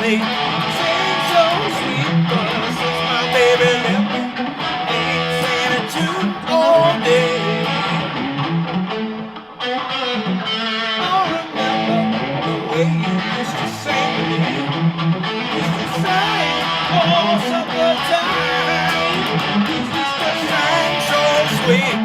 They sing so sweet, but since my baby left me, ain't singing a tune all day. I remember the way you used to sing to me. Used to sing all summertime. Sweet.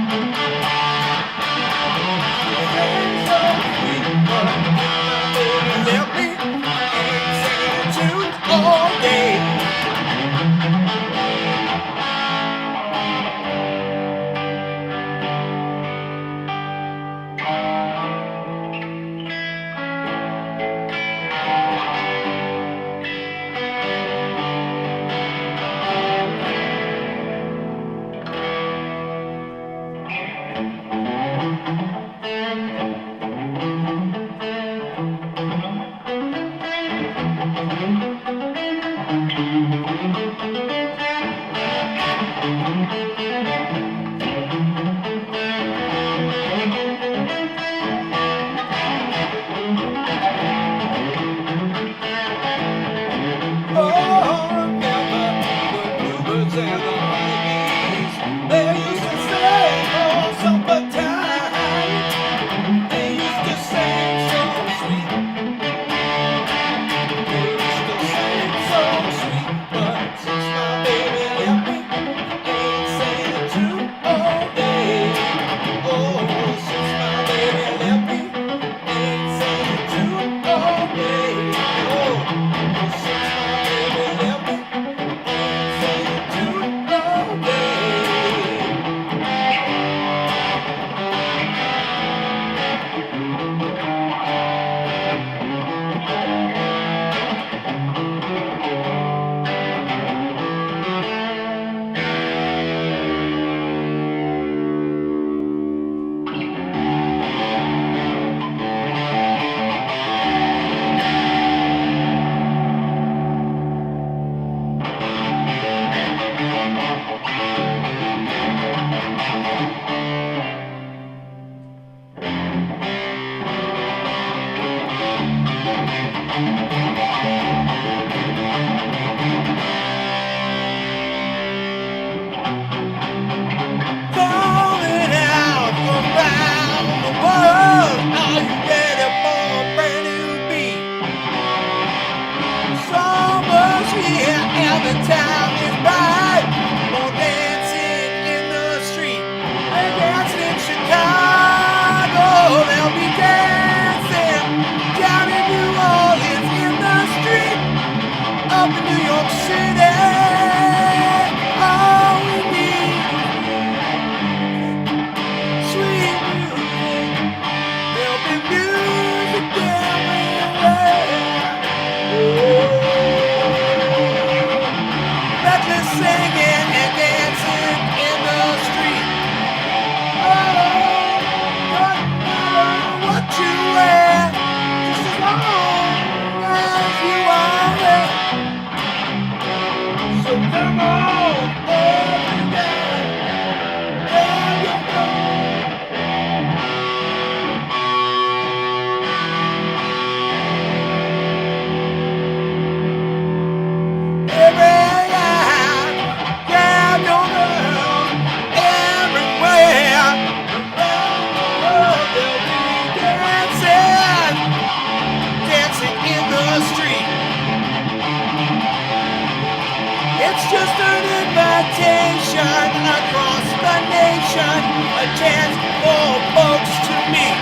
vaccination across the nation, a chance for folks to meet.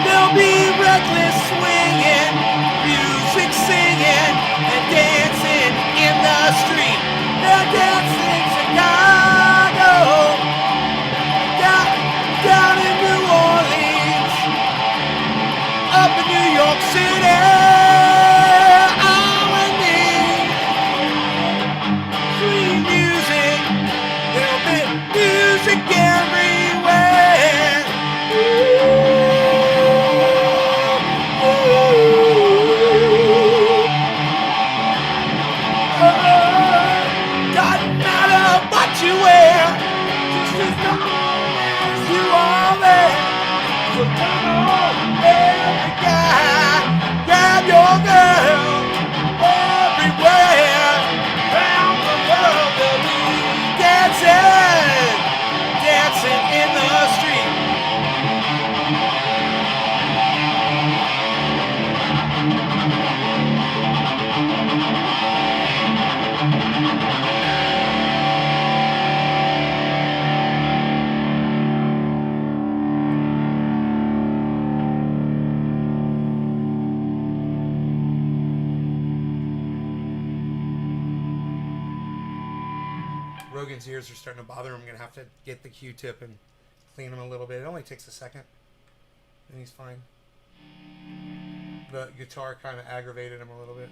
There'll be reckless swinging, music singing, and dancing in the street. They'll dance in Chicago, down in New Orleans, up in New York City. Free music, there'll be music everywhere. Doesn't matter what you wear, just as long as you are there. So come on, every guy, grab your girl. Everywhere around the world they'll be dancing, dancing in the street. Rogan's ears are starting to bother him. I'm going to have to get the Q-tip and clean him a little bit. It only takes a second, and he's fine. The guitar kind of aggravated him a little bit.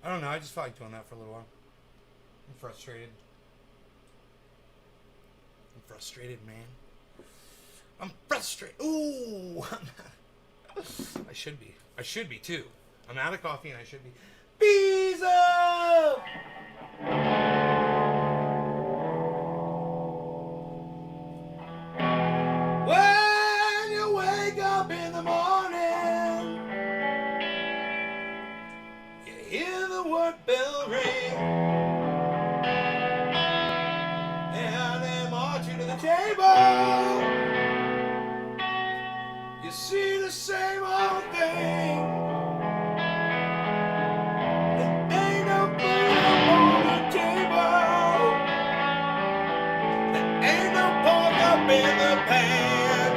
I don't know. I just felt like doing that for a little while. I'm frustrated. I'm frustrated, man. I'm frustrated. Ooh. I should be. I should be, too. I'm out of coffee and I should be. Bezo! When you wake up in the morning, you hear the work bell ring, and they march you to the table. You see the same old thing. There ain't no food on the table. There ain't no pork up in the pan.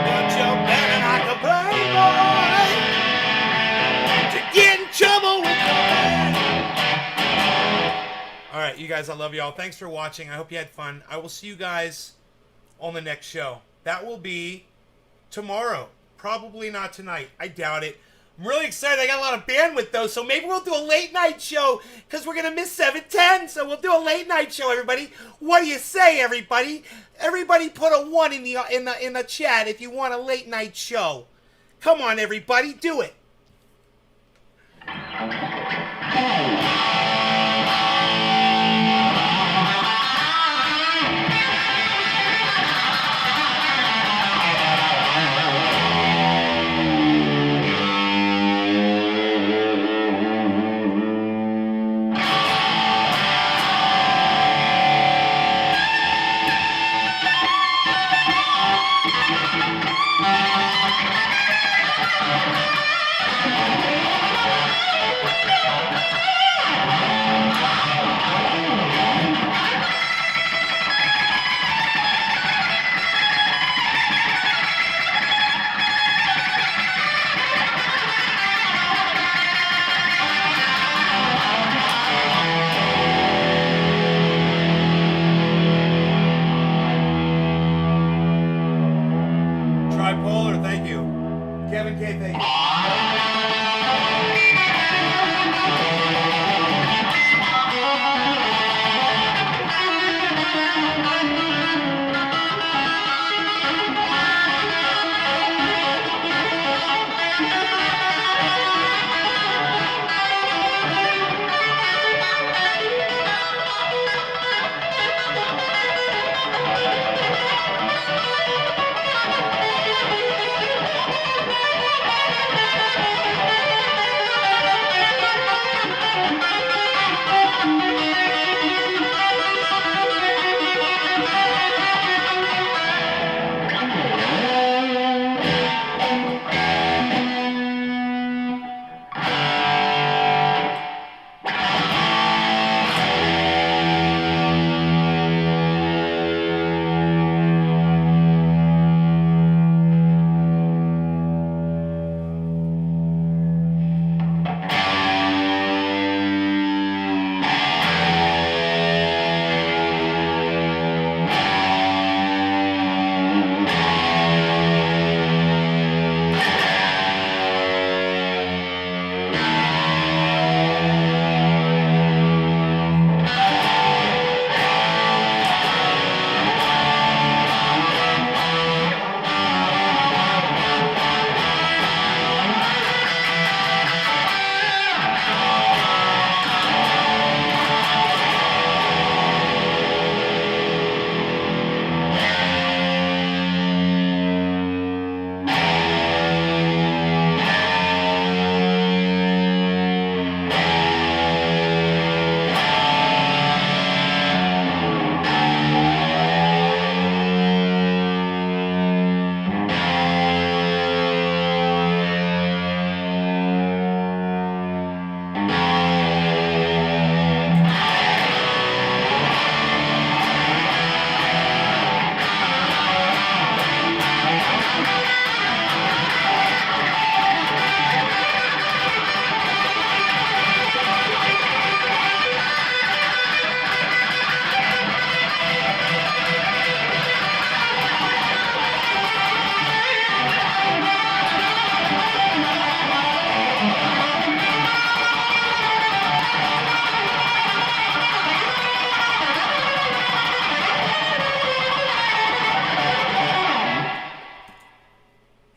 But you're better not complain, boy, to get in trouble with your man. All right, you guys, I love y'all. Thanks for watching. I hope you had fun. I will see you guys on the next show. That will be tomorrow. Probably not tonight. I doubt it. I'm really excited. I got a lot of bandwidth, though, so maybe we'll do a late night show because we're going to miss 710, so we'll do a late night show, everybody. What do you say, everybody? Everybody put a 1 in the chat if you want a late night show. Come on, everybody. Do it. Thank you. Kevin K, thank you.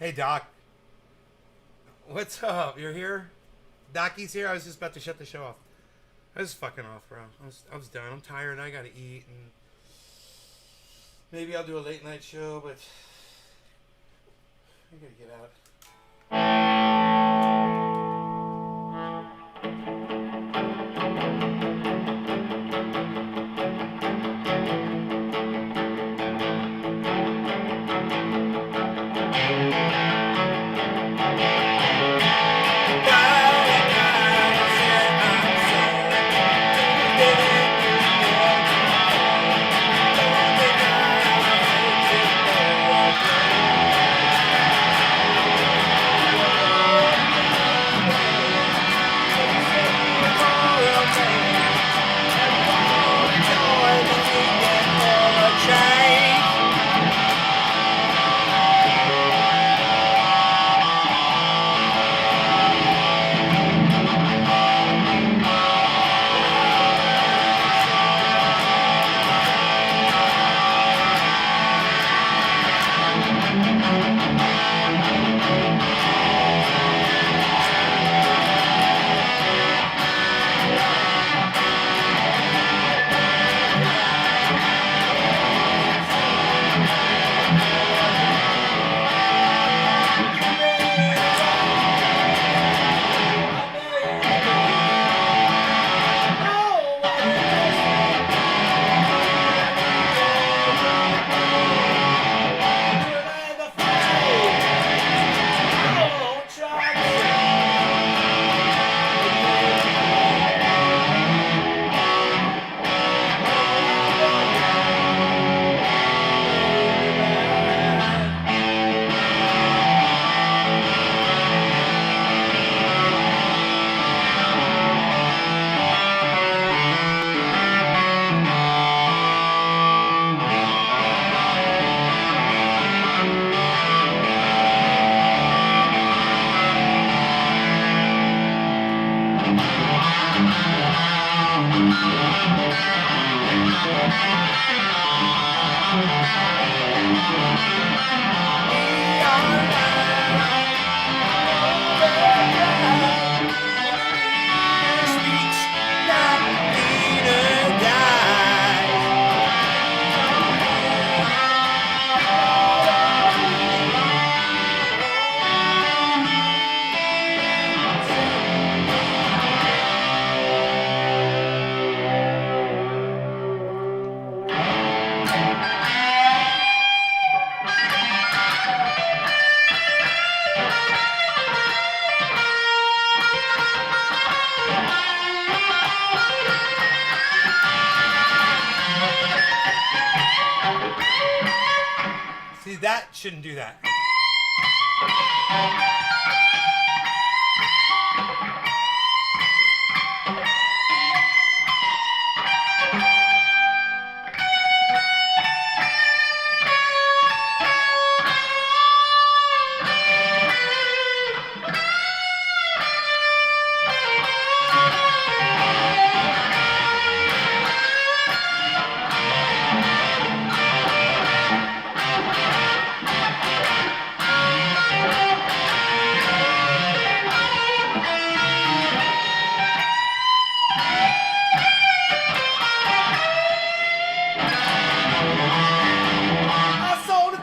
Hey, Doc. What's up? You're here? Docky's here? I was just about to shut the show off. I was fucking off, bro. I was done. I'm tired. I gotta eat. And maybe I'll do a late night show, but I gotta get out. Shouldn't do that. I saw the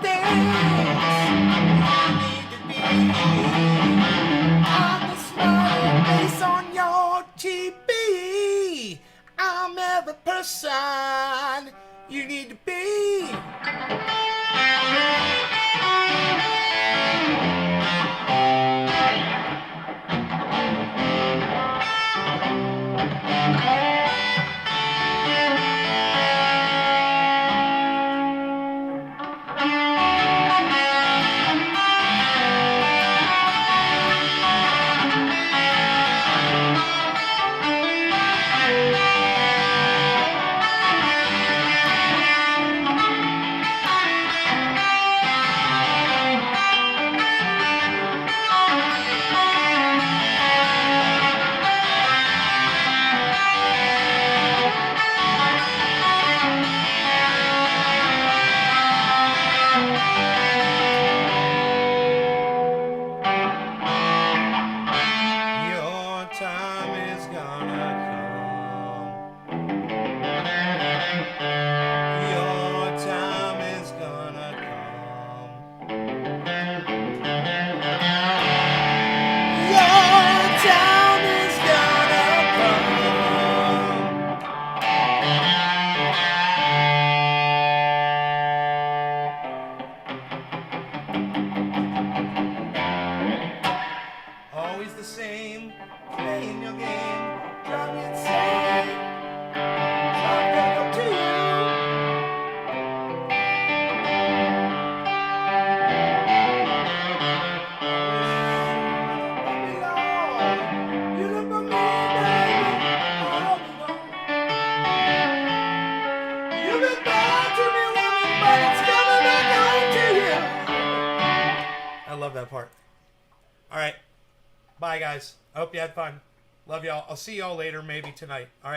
I'm the smiling face on your TV. I'm every person you need to be. Your time is gonna come. Your time is gonna come. Your time is gonna come. Always the same, playing your game, drive me insane. Trying to get up to you. You look for me, baby. I'll be gone. You've been bad to me, woman, but it's coming back home to you. I love that part. All right. Bye, guys. I hope you had fun. Love y'all. I'll see y'all later, maybe tonight. All right.